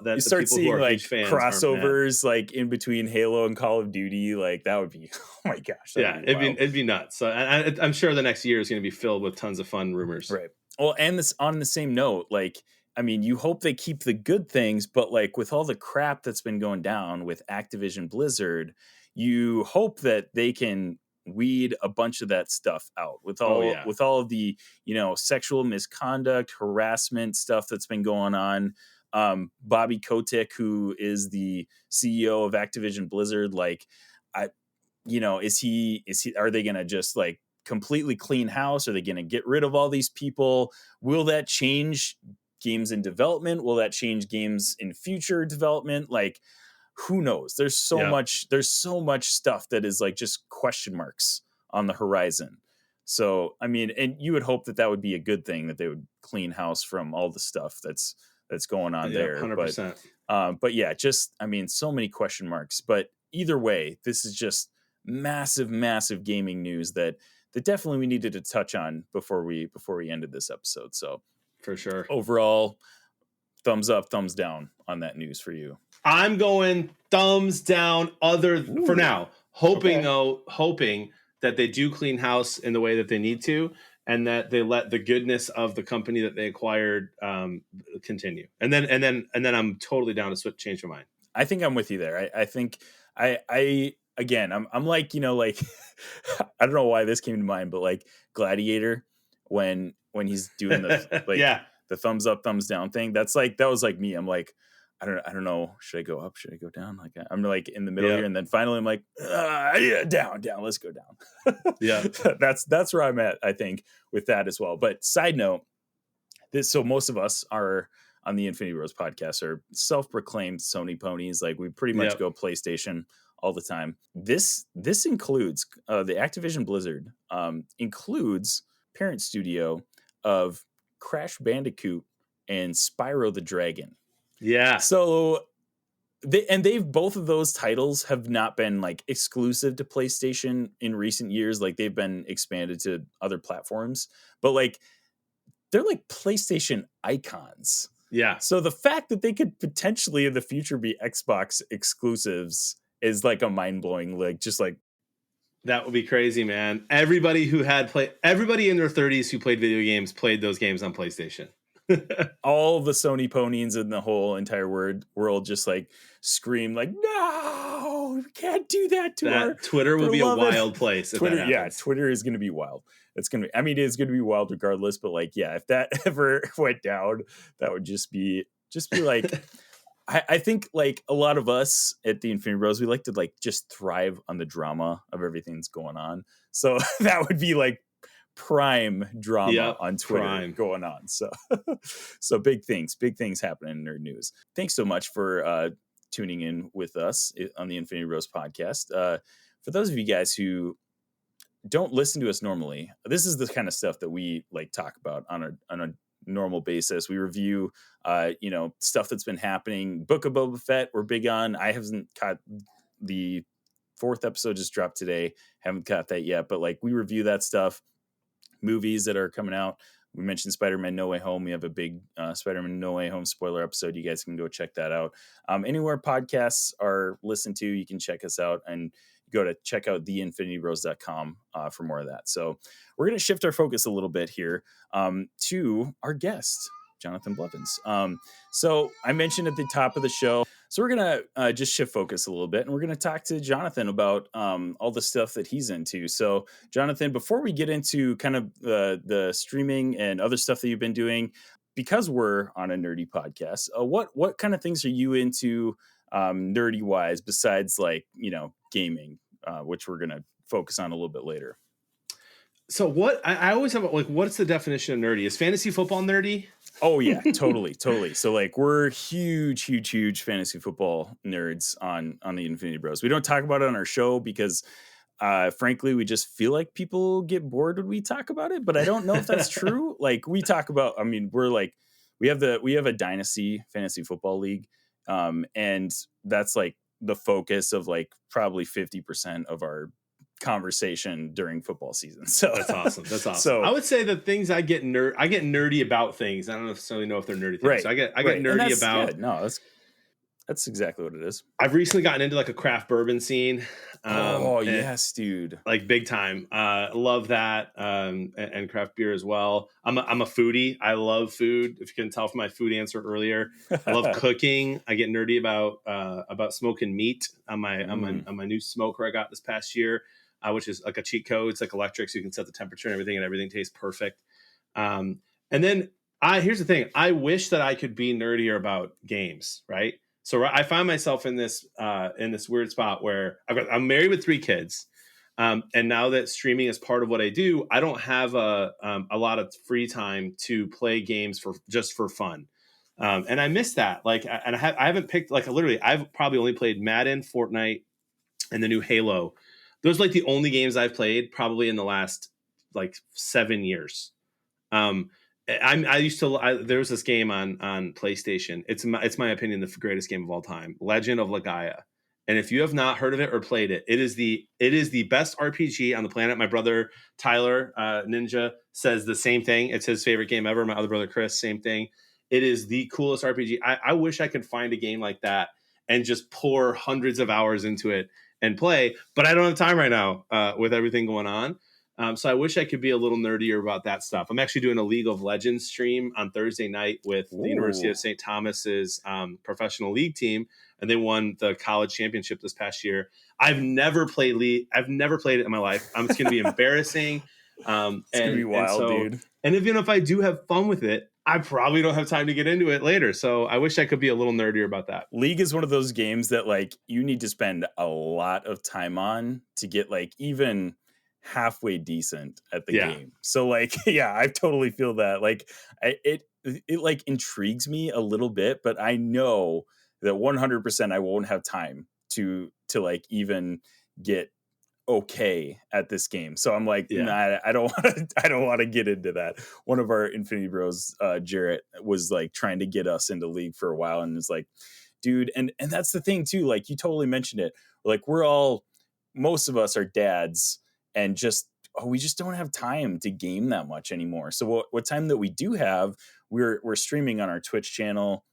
you start seeing like crossovers like in between Halo and Call of Duty, like that would be oh my gosh, it'd be nuts. So I'm sure the next year is going to be filled with tons of fun rumors, right? Well, and this on the same note, like I mean, you hope they keep the good things, but like with all the crap that's been going down with Activision Blizzard, you hope that they can weed a bunch of that stuff out with all of the, sexual misconduct, harassment stuff that's been going on. Bobby Kotick, who is the CEO of Activision Blizzard, like, are they going to just like completely clean house? Are they going to get rid of all these people? Will that change games in development? Will that change games in future development? Like, who knows? There's so much stuff that is like just question marks on the horizon. So, I mean, and you would hope that would be a good thing, that they would clean house from all the stuff that's going on there. 100%. But yeah, just, I mean, so many question marks, but either way, this is just massive gaming news that definitely we needed to touch on before we ended this episode. So for sure, overall, thumbs up, thumbs down on that news for you. I'm going thumbs down for now, hoping that they do clean house in the way that they need to, and that they let the goodness of the company that they acquired continue. And then I'm totally down to change my mind. I think I'm with you there. I think again, I'm like, like, I don't know why this came to mind, but like Gladiator, when he's doing the like the thumbs up, thumbs down thing, that was like me. I'm like, I don't know. Should I go up? Should I go down? Like, I'm like in the middle here, and then finally I'm like, down. Let's go down. Yeah, that's where I'm at, I think, with that as well. But side note, so most of us are on the Infinity Rose podcast are self-proclaimed Sony ponies. Like, we pretty much go PlayStation all the time. This includes the Activision Blizzard includes parent studio of Crash Bandicoot and Spyro the Dragon. Yeah. So they've both of those titles have not been like exclusive to PlayStation in recent years. Like, they've been expanded to other platforms, but like they're like PlayStation icons. Yeah. So the fact that they could potentially in the future be Xbox exclusives is like a mind-blowing, like, just like, that would be crazy, man. Everybody in their 30s who played video games played those games on PlayStation. All the Sony ponies in the whole entire world just like scream like, no, we can't do that to our Twitter will be a wild place. Twitter is going to be wild. It's going to be wild regardless, but like, yeah, if that ever went down, that would just be like, I think like a lot of us at the Infinity Rose, we like to like just thrive on the drama of everything that's going on. So that would be like prime drama on Twitter going on. So big things happening in nerd news. Thanks so much for tuning in with us on the Infinity Rose podcast. For those of you guys who don't listen to us normally, this is the kind of stuff that we like talk about on a normal basis. We review stuff that's been happening. Book of Boba Fett we're big on. I haven't caught the 4th episode, just dropped today, haven't caught that yet, but like we review that stuff. Movies that are coming out, we mentioned Spider-Man No Way Home. We have a big Spider-Man No Way Home spoiler episode. You guys can go check that out. Anywhere podcasts are listened to, you can check us out, and go to check out theinfinityrose.com for more of that. So we're going to shift our focus a little bit here to our guest, Jonathan Blevins. So I mentioned at the top of the show, so we're going to just shift focus a little bit, and we're going to talk to Jonathan about all the stuff that he's into. So Jonathan, before we get into kind of the streaming and other stuff that you've been doing, because we're on a nerdy podcast, what kind of things are you into nerdy wise, besides like, gaming, which we're going to focus on a little bit later? So what I always have, like, what's the definition of nerdy? Is fantasy football nerdy? Oh yeah, totally. So like we're huge fantasy football nerds on the Infinity Bros. We don't talk about it on our show because frankly, we just feel like people get bored when we talk about it, but I don't know if that's true. Like, we talk about, I mean, we're like, we have a dynasty fantasy football league. And that's like the focus of like probably 50% of our conversation during football season. So that's awesome. So I would say the things I get nerdy about things. I don't necessarily know if they're nerdy things. Right. So I get nerdy about. Yeah, no, that's exactly what it is. I've recently gotten into like a craft bourbon scene. Yes, dude. Like big time. Love that. And craft beer as well. I'm a foodie. I love food. If you couldn't tell from my food answer earlier, I love cooking. I get nerdy about smoking meat on my new smoker I got this past year. which is like a cheat code. It's like electric, so you can set the temperature and everything tastes perfect. And then here's the thing. I wish that I could be nerdier about games, right? So I find myself in this weird spot where I'm married with 3 kids. And now that streaming is part of what I do, I don't have a lot of free time to play games for fun. And I miss that. Like, and I haven't picked, like, literally, I've probably only played Madden, Fortnite, and the new Halo. Those are like the only games I've played probably in the last like 7 years. I used to. There was this game on PlayStation. It's my opinion the greatest game of all time, Legend of Legaia. And if you have not heard of it or played it, it is the best RPG on the planet. My brother Tyler Ninja says the same thing. It's his favorite game ever. My other brother Chris, same thing. It is the coolest RPG. I wish I could find a game like that and just pour hundreds of hours into it and play, but I don't have time right now with everything going on. So I wish I could be a little nerdier about that stuff. I'm actually doing a League of Legends stream on Thursday night with the University of St. Thomas's professional league team, and they won the college championship this past year. I've never played League. I've never played it in my life. It's going to be embarrassing. It's going to be wild, dude. And even if I do have fun with it, I probably don't have time to get into it later. So I wish I could be a little nerdier about that. League is one of those games that like you need to spend a lot of time on to get like even halfway decent at the game. So like, yeah, I totally feel that. Like it like intrigues me a little bit, but I know that 100% I won't have time to like even get okay at this game. So I'm like, nah, I don't want to get into that. One of our Infinity Bros, Jarrett, was like trying to get us into League for a while, and it's like, dude, and that's the thing too. Like you totally mentioned it. Like most of us are dads, and we just don't have time to game that much anymore. So what time that we do have, we're streaming on our Twitch channel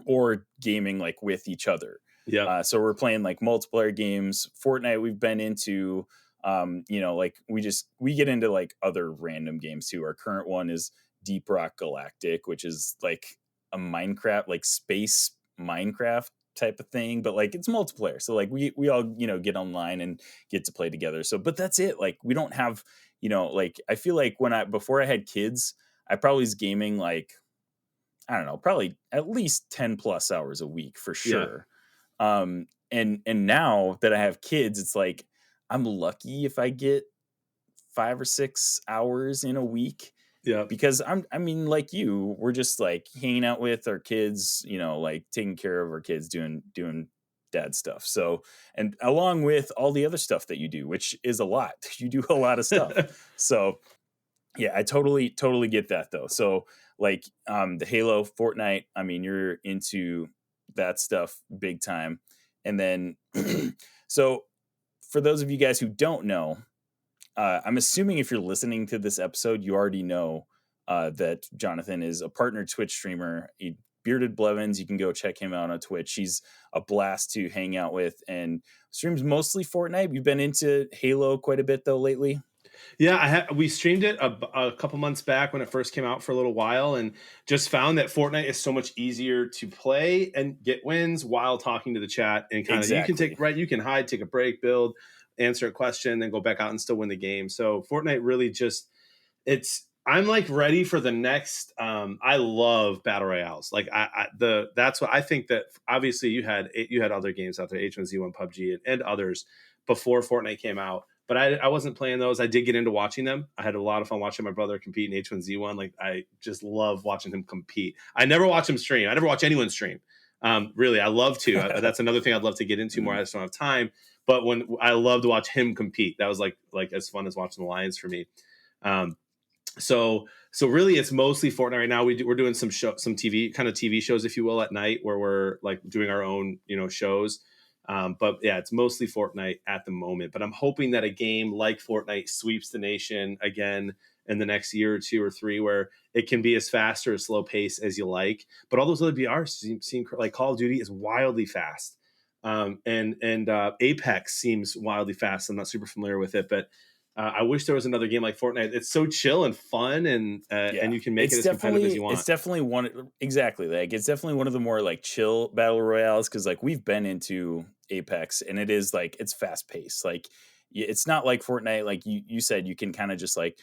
or gaming like with each other. Yeah. So we're playing like multiplayer games. Fortnite we've been into, like we get into like other random games too. Our current one is Deep Rock Galactic, which is like a Minecraft, like space Minecraft type of thing, but like it's multiplayer. So like we all, get online and get to play together. So, but that's it. Like we don't have, like I feel like before I had kids, I probably was gaming like, I don't know, probably at least 10 plus hours a week for sure. Yeah. And now that I have kids, it's like, I'm lucky if I get 5 or 6 hours in a week. Yeah. Because I mean, like we're just like hanging out with our kids, like taking care of our kids, doing dad stuff. So, and along with all the other stuff that you do, which is a lot, you do a lot of stuff. So yeah, I totally get that though. So like, the Halo, Fortnite, I mean, you're into that stuff big time. And then, so for those of you guys who don't know, I'm assuming if you're listening to this episode, you already know that Jonathan is a partner Twitch streamer. Bearded Blevins, you can go check him out on Twitch. He's a blast to hang out with and streams mostly Fortnite. We've been into Halo quite a bit though lately. Yeah, we streamed it a couple months back when it first came out for a little while, and just found that Fortnite is so much easier to play and get wins while talking to the chat, and kind of you can hide, take a break, build, answer a question, then go back out and still win the game. So Fortnite really I'm like ready for the next. I love battle royales. Like that's what I think that obviously you had other games out there, H1Z1, PUBG, and others before Fortnite came out. But I wasn't playing those. I did get into watching them. I had a lot of fun watching my brother compete in H1Z1. Like I just love watching him compete. I never watch him stream. I never watch anyone stream. Really, I love to. That's another thing I'd love to get into more. I just don't have time. But when I love to watch him compete, that was like as fun as watching the Lions for me. So really, it's mostly Fortnite right now. We're doing some TV shows, if you will, at night where we're like doing our own shows. But yeah, it's mostly Fortnite at the moment. But I'm hoping that a game like Fortnite sweeps the nation again in the next year or 2 or 3, where it can be as fast or as slow pace as you like. But all those other BRs seem like Call of Duty is wildly fast. And Apex seems wildly fast. I'm not super familiar with it, but I wish there was another game like Fortnite. It's so chill and fun, and you can make it as competitive as you want. It's definitely it's definitely one of the more like chill battle royales, because like we've been into Apex, and it is like it's fast paced. Like it's not like Fortnite. Like you said, you can kind of just like,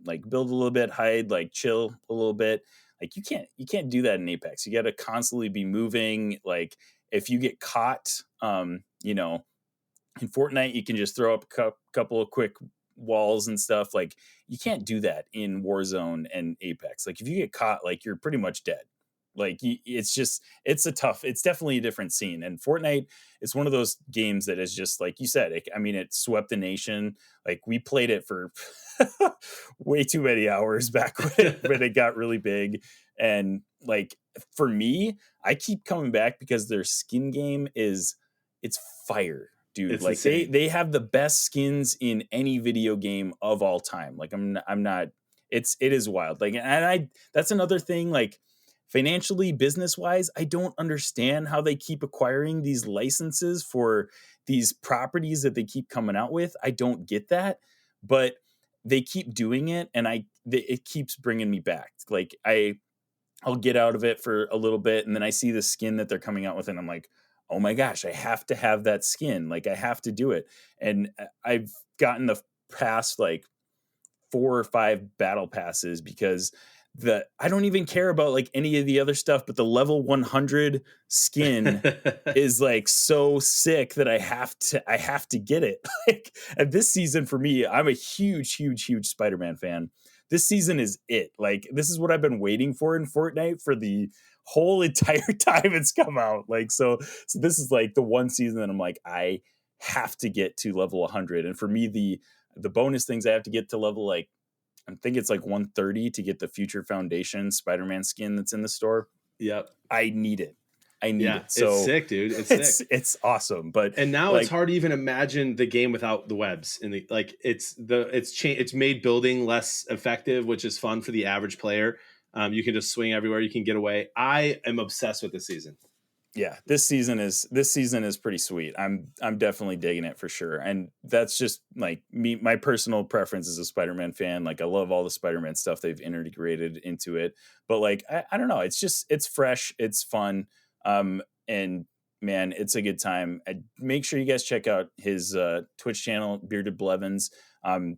like build a little bit, hide, like chill a little bit. Like you can't do that in Apex. You got to constantly be moving. Like if you get caught, in Fortnite, you can just throw up a couple of quick walls and stuff. Like you can't do that in Warzone and Apex. Like if you get caught, like you're pretty much dead. Like it's definitely a different scene. And Fortnite is one of those games that is just like you said. It swept the nation. Like we played it for way too many hours back when it got really big. And like for me, I keep coming back because their skin game it's fire, dude. It's Like insane. they have the best skins in any video game of all time. Like I'm not it is wild. Like, and that's another thing, like financially, business wise, I don't understand how they keep acquiring these licenses for these properties that they keep coming out with. I don't get that, but they keep doing it, and it keeps bringing me back. Like I'll get out of it for a little bit, and then I see the skin that they're coming out with, and I'm like, oh my gosh, I have to have that skin. Like I have to do it. And I've gotten the past like 4 or 5 battle passes because I don't even care about like any of the other stuff, but the level 100 skin is like so sick that I have to get it. Like, and this season for me, I'm a huge Spider-Man fan. This season is it. Like this is what I've been waiting for in Fortnite for the whole entire time it's come out. Like so this is like the one season that I'm like, I have to get to level 100. And for me, the bonus things I have to get to level, like I think it's like 130 to get the Future Foundation Spider-Man skin that's in the store. Yep. I need it. So it's sick, dude. It's sick. It's awesome. But and now like, it's hard to even imagine the game without the webs and it's made building less effective, which is fun for the average player. You can just swing everywhere. You can get away. I am obsessed with this season. Yeah, this season is pretty sweet. I'm definitely digging it for sure. And that's just like me, my personal preference as a Spider-Man fan. Like I love all the Spider-Man stuff they've integrated into it. But like I don't know, it's fresh, it's fun. And man, it's a good time. Make sure you guys check out his Twitch channel, Bearded Blevins. And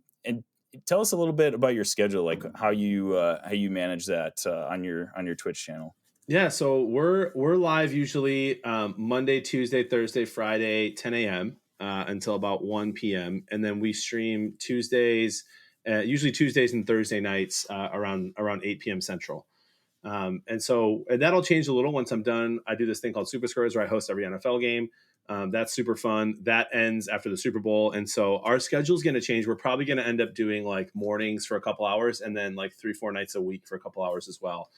tell us a little bit about your schedule, like how you manage that on your Twitch channel. Yeah, so we're live usually Monday, Tuesday, Thursday, Friday, 10 a.m. Until about 1 p.m. And then we stream Tuesdays, usually Tuesdays and Thursday nights around 8 p.m. Central. And that'll change a little once I'm done. I do this thing called Super Squares where I host every NFL game. That's super fun. That ends after the Super Bowl. And so our schedule is going to change. We're probably going to end up doing like mornings for a couple hours and then like 3-4 nights a week for a couple hours as well.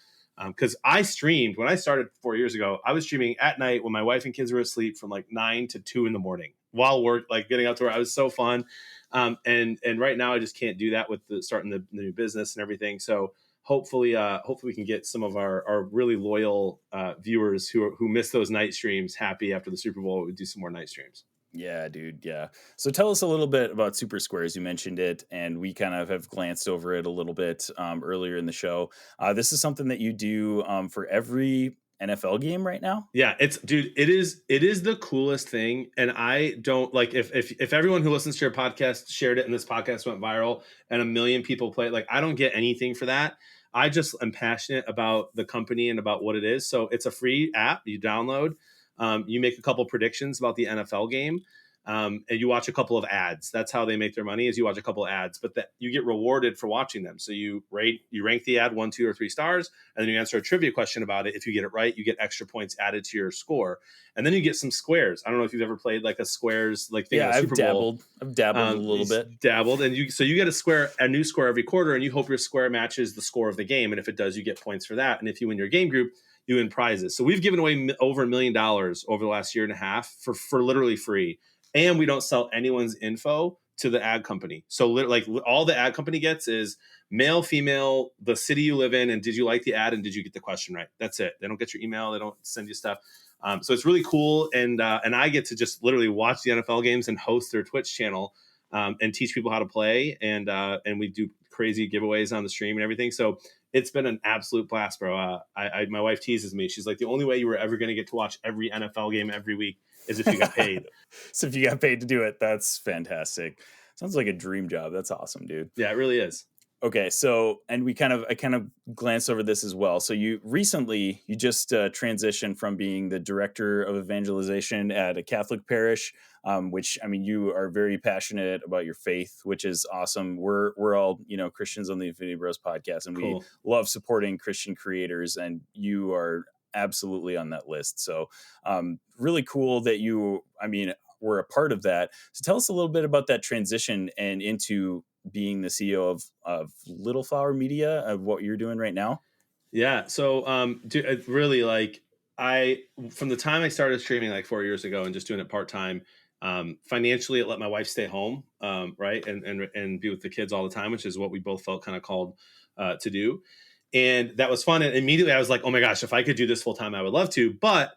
Because I streamed when I started 4 years ago. I was streaming at night when my wife and kids were asleep from like 9 to 2 in the morning while work, like getting out to work. I was so fun. And right now I just can't do that with starting the new business and everything. So hopefully we can get some of our really loyal viewers who miss those night streams happy after the Super Bowl. We do some more night streams. Yeah, dude. Yeah. So tell us a little bit about Super Squares. You mentioned it, and we kind of have glanced over it a little bit earlier in the show. This is something that you do for every NFL game right now. Yeah, it is the coolest thing. And I don't like if everyone who listens to your podcast shared it and this podcast went viral and 1 million people play it, like I don't get anything for that. I just am passionate about the company and about what it is. So it's a free app you download. You make a couple predictions about the NFL game, and you watch a couple of ads. That's how they make their money, is you watch a couple of ads, but that you get rewarded for watching them. So you rank the ad 1, 2, or 3 stars, and then you answer a trivia question about it. If you get it right, you get extra points added to your score, and then you get some squares. I don't know if you've ever played like a squares like thing. Yeah, I've dabbled a little bit. Dabbled, and you get a new square every quarter, and you hope your square matches the score of the game, and if it does, you get points for that. And if you win your game group, you win prizes. So we've given away over $1 million over the last year and a half for literally free. And we don't sell anyone's info to the ad company. So like all the ad company gets is male, female, the city you live in, and did you like the ad and did you get the question right? That's it. They don't get your email. They don't send you stuff. So it's really cool. And I get to just literally watch the NFL games and host their Twitch channel and teach people how to play. And we do crazy giveaways on the stream and everything. So it's been an absolute blast, bro. My wife teases me. She's like, the only way you were ever going to get to watch every NFL game every week is if you got paid. So if you got paid to do it, that's fantastic. Sounds like a dream job. That's awesome, dude. Yeah, it really is. Okay, so and I kind of glanced over this as well. So you just transitioned from being the director of evangelization at a Catholic parish, which I mean you are very passionate about your faith, which is awesome. We're all Christians on the Infinity Bros podcast, and Cool. we love supporting Christian creators, and you are absolutely on that list. So really cool that were a part of that. So tell us a little bit about that transition and into being the CEO of Little Flower Media, of what you're doing right now. Yeah. So, dude, really, like, from the time I started streaming like 4 years ago and just doing it part-time, financially, it let my wife stay home, right. And be with the kids all the time, which is what we both felt kind of called to do. And that was fun. And immediately I was like, oh my gosh, if I could do this full time, I would love to. But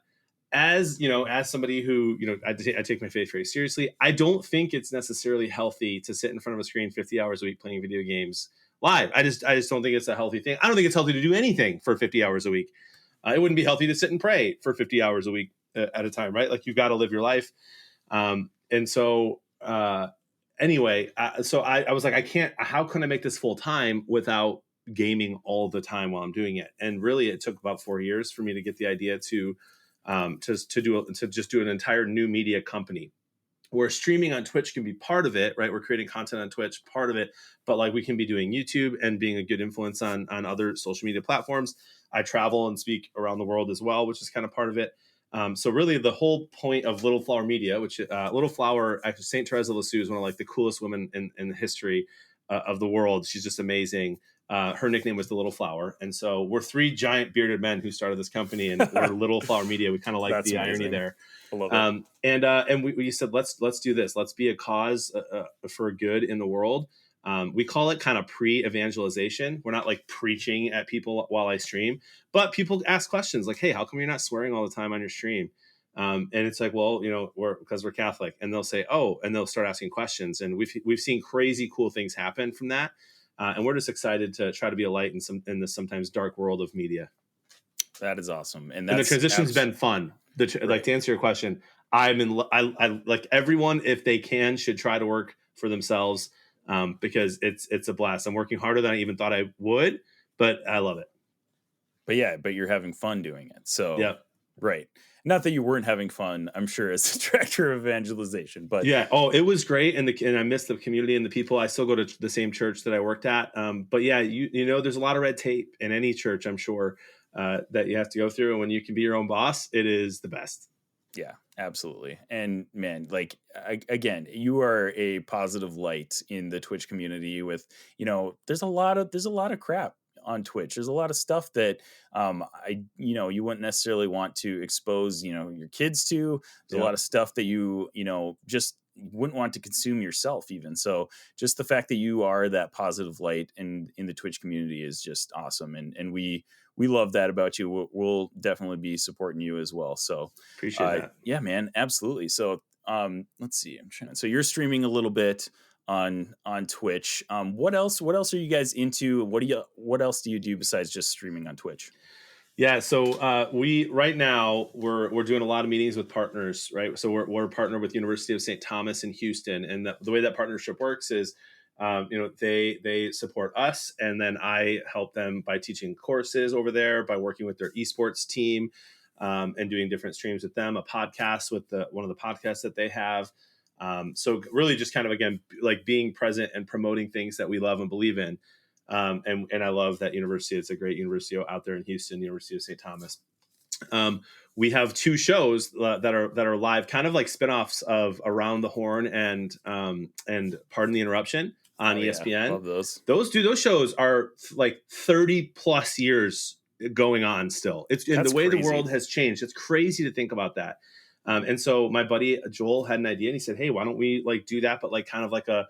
as somebody who, I take my faith very seriously, I don't think it's necessarily healthy to sit in front of a screen 50 hours a week playing video games live. I just don't think it's a healthy thing. I don't think it's healthy to do anything for 50 hours a week. It wouldn't be healthy to sit and pray for 50 hours a week at a time, right? Like, you've got to live your life. And so anyway, so I was like, how can I make this full time without gaming all the time while I'm doing it? And really, it took about 4 years for me to get the idea to just do an entire new media company where streaming on Twitch can be part of it, right? We're creating content on Twitch, part of it, but like, we can be doing YouTube and being a good influence on other social media platforms. I travel and speak around the world as well, which is kind of part of it. So really, the whole point of Little Flower Media, which Little Flower, actually, Saint Therese of Lisieux is one of like the coolest women in the history of the world. She's just amazing. Her nickname was the Little Flower, and so we're three giant bearded men who started this company, and we're Little Flower Media. We kind of like the irony there. I love it. And we said, let's do this. Let's be a cause for good in the world. We call it kind of pre-evangelization. We're not like preaching at people while I stream, but people ask questions like, hey, how come you're not swearing all the time on your stream? And it's like, well, because we're Catholic, and they'll say, oh, and they'll start asking questions. And we've seen crazy cool things happen from that. And we're just excited to try to be a light in this sometimes dark world of media. That is awesome. And the transition's been fun. Like, to answer your question, I like everyone, if they can, should try to work for themselves, because it's a blast. I'm working harder than I even thought I would, but I love it. But you're having fun doing it. So yeah, right. Not that you weren't having fun, I'm sure, as the director of evangelization, but yeah. Oh, it was great. And I miss the community and the people. I still go to the same church that I worked at. But yeah, there's a lot of red tape in any church, I'm sure, that you have to go through. And when you can be your own boss, it is the best. Yeah, absolutely. And man, like, again, you are a positive light in the Twitch community with, there's a lot of crap on Twitch. There's a lot of stuff that you wouldn't necessarily want to expose, your kids to. There's a lot of stuff that you just wouldn't want to consume yourself even. So just the fact that you are that positive light in the Twitch community is just awesome. And we love that about you. We'll definitely be supporting you as well. So appreciate that. Yeah, man, absolutely. So let's see. So you're streaming a little bit on Twitch. What else are you guys into? What else do you do besides just streaming on Twitch? Yeah, so we right now we're doing a lot of meetings with partners, right? So we're partnered with University of St. Thomas in Houston, and the way that partnership works is, they support us, and then I help them by teaching courses over there, by working with their esports team, and doing different streams with them, a podcast with one of the podcasts that they have. So really just kind of, again, like being present and promoting things that we love and believe in. And I love that university. It's a great university out there in Houston, University of St. Thomas. We have two shows that are live, kind of like spinoffs of Around the Horn and Pardon the Interruption on ESPN. Yeah. Love those. Those shows are like 30 plus years going on still. It's in the way crazy. The world has changed. It's crazy to think about that. And so my buddy Joel had an idea, and he said, hey, why don't we like do that, but like kind of like a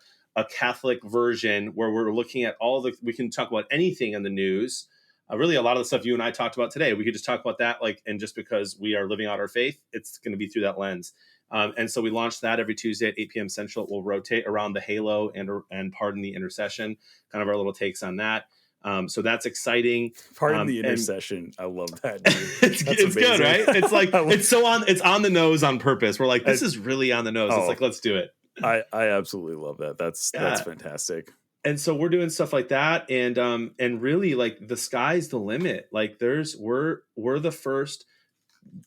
Catholic version where we're looking at we can talk about anything in the news. Really, a lot of the stuff you and I talked about today, we could just talk about that, like, and just because we are living out our faith, it's going to be through that lens. And so we launched that every Tuesday at 8 p.m. Central. It will rotate around the Halo and Pardon the Intercession, kind of our little takes on that. So that's exciting. Pardon the intercession. I love that, dude. It's good, right? It's like it's on the nose on purpose. We're like, this is really on the nose. It's like, let's do it. I absolutely love that. That's fantastic. And so we're doing stuff like that, and really, like, the sky's the limit. Like, we're the first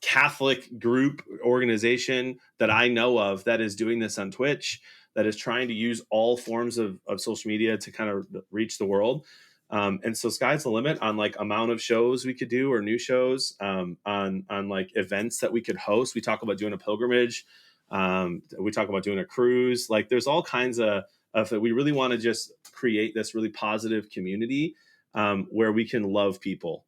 Catholic group organization that I know of that is doing this on Twitch, that is trying to use all forms of social media to kind of reach the world. And so sky's the limit on like amount of shows we could do, or new shows, on like events that we could host. We talk about doing a pilgrimage. We talk about doing a cruise. Like, there's all kinds of we really want to just create this really positive community, where we can love people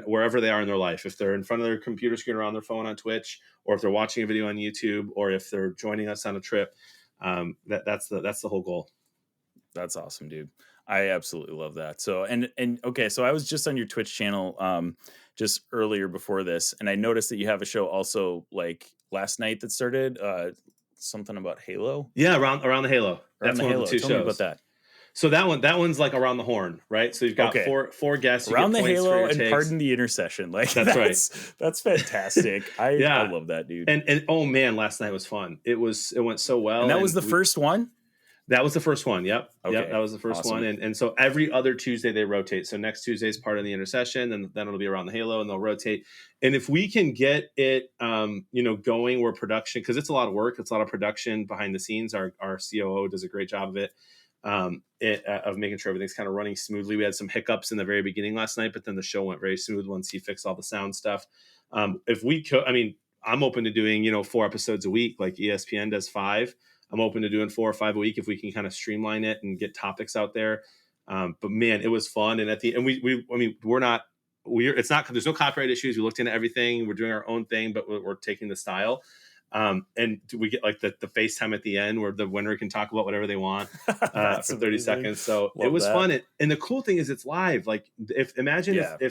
wherever they are in their life. If they're in front of their computer screen or on their phone on Twitch, or if they're watching a video on YouTube, or if they're joining us on a trip, that's the whole goal. That's awesome, dude. I absolutely love that. So, and okay, so I was just on your Twitch channel just earlier before this, and I noticed that you have a show also like last night that started, something about Halo. Yeah, around the Halo. That's one of the two Tell shows. me about that. So that one's like around the horn, right? So you've got four guests around the Halo and Pardon the Intercession. Like, that's right. That's fantastic. I love that, dude. And oh man, last night was fun. It went so well. And that was the first one? That was the first one. Yep. Okay. Yep. That was the first one. And so every other Tuesday they rotate. So next Tuesday is Pardon the Intercession, and then it'll be around the Halo, and they'll rotate. And if we can get it, going where production, because it's a lot of work, it's a lot of production behind the scenes. Our COO does a great job of it. Of making sure everything's kind of running smoothly. We had some hiccups in the very beginning last night, but then the show went very smooth once he fixed all the sound stuff. If we could, I'm open to doing, 4 episodes a week, like ESPN does 5. I'm open to doing 4 or 5 a week if we can kind of streamline it and get topics out there. But man, it was fun. And there's no copyright issues. We looked into everything. We're doing our own thing, but we're taking the style. And we get like the FaceTime at the end where the winner can talk about whatever they want for 30 seconds. So it was fun. And the cool thing is it's live. Like, if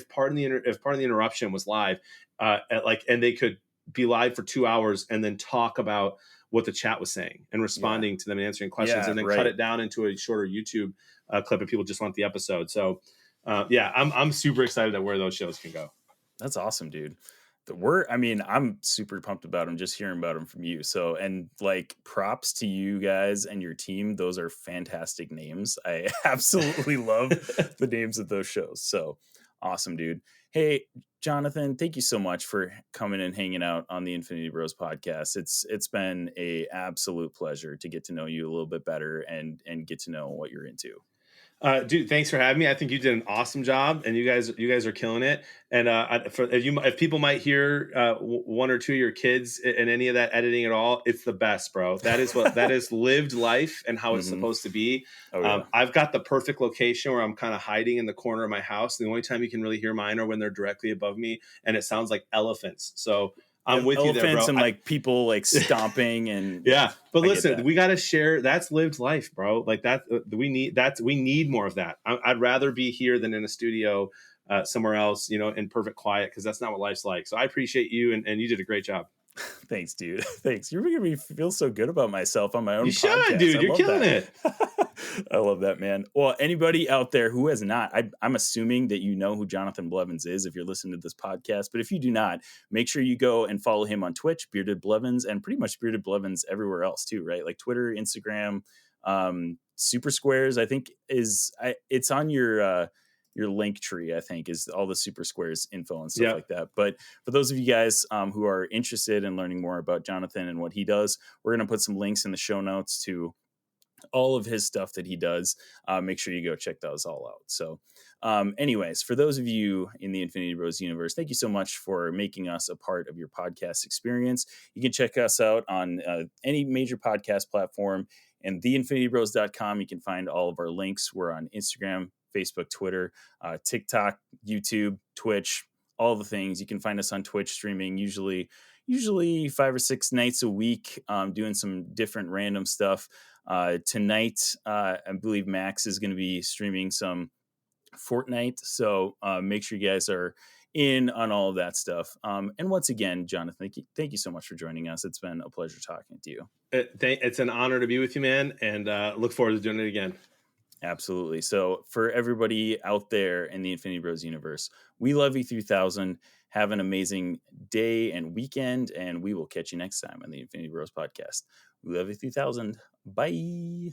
Pardon the Interruption was live, and they could be live for 2 hours and then talk about what the chat was saying and responding to them and answering questions, and then cut it down into a shorter YouTube clip if people just want the episode. So I'm super excited at where those shows can go. That's awesome, dude. I'm super pumped about them, just hearing about them from you. So, and like, props to you guys and your team. Those are fantastic names. I absolutely love the names of those shows. So awesome, dude. Hey, Jonathan, thank you so much for coming and hanging out on the Infinity Bros podcast. It's been a absolute pleasure to get to know you a little bit better and get to know what you're into. Dude, thanks for having me. I think you did an awesome job, and you guys are killing it. And if people might hear one or two of your kids in any of that editing at all, it's the best, bro. That is lived life and how it's supposed to be. Oh, yeah. I've got the perfect location where I'm kind of hiding in the corner of my house. The only time you can really hear mine are when they're directly above me, and it sounds like elephants. So I'm with you there, bro. Elephants and like people like stomping and but listen, we got to share. That's lived life, bro. Like that, we need more of that. I'd rather be here than in a studio somewhere else, in perfect quiet, because that's not what life's like. So I appreciate you, and you did a great job. Thanks, dude. Thanks. You're making me feel so good about myself on my own. You podcast. should, dude. You're killing it. I love that, man. Well, anybody out there who has not, I'm assuming that you know who Jonathan Blevins is if you're listening to this podcast. But if you do not, make sure you go and follow him on Twitch, Bearded Blevins, and pretty much Bearded Blevins everywhere else too, right? Like Twitter, Instagram, Super Squares. I think it's on your link tree, I think, is all the Super Squares info and stuff like that. But for those of you guys who are interested in learning more about Jonathan and what he does, we're going to put some links in the show notes to all of his stuff that he does. Make sure you go check those all out. So anyways, for those of you in the Infinity Bros universe, thank you so much for making us a part of your podcast experience. You can check us out on any major podcast platform, and theinfinitybros.com. You can find all of our links. We're on Instagram, Facebook, Twitter, TikTok, YouTube, Twitch, all the things. You can find us on Twitch streaming usually 5 or 6 nights a week, doing some different random stuff. Tonight, I believe Max is going to be streaming some Fortnite. So make sure you guys are in on all of that stuff. And once again, Jonathan, thank you so much for joining us. It's been a pleasure talking to you. It's an honor to be with you, man, and look forward to doing it again. Absolutely. So for everybody out there in the Infinity Bros universe, we love you 3000. Have an amazing day and weekend, and we will catch you next time on the Infinity Bros podcast. We love you 3000. Bye.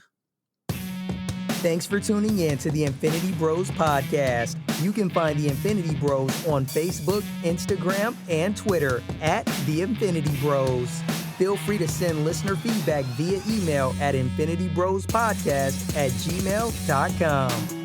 Thanks for tuning in to the Infinity Bros podcast. You can find the Infinity Bros on Facebook, Instagram, and Twitter at the Infinity Bros. Feel free to send listener feedback via email at infinitybrospodcast@gmail.com.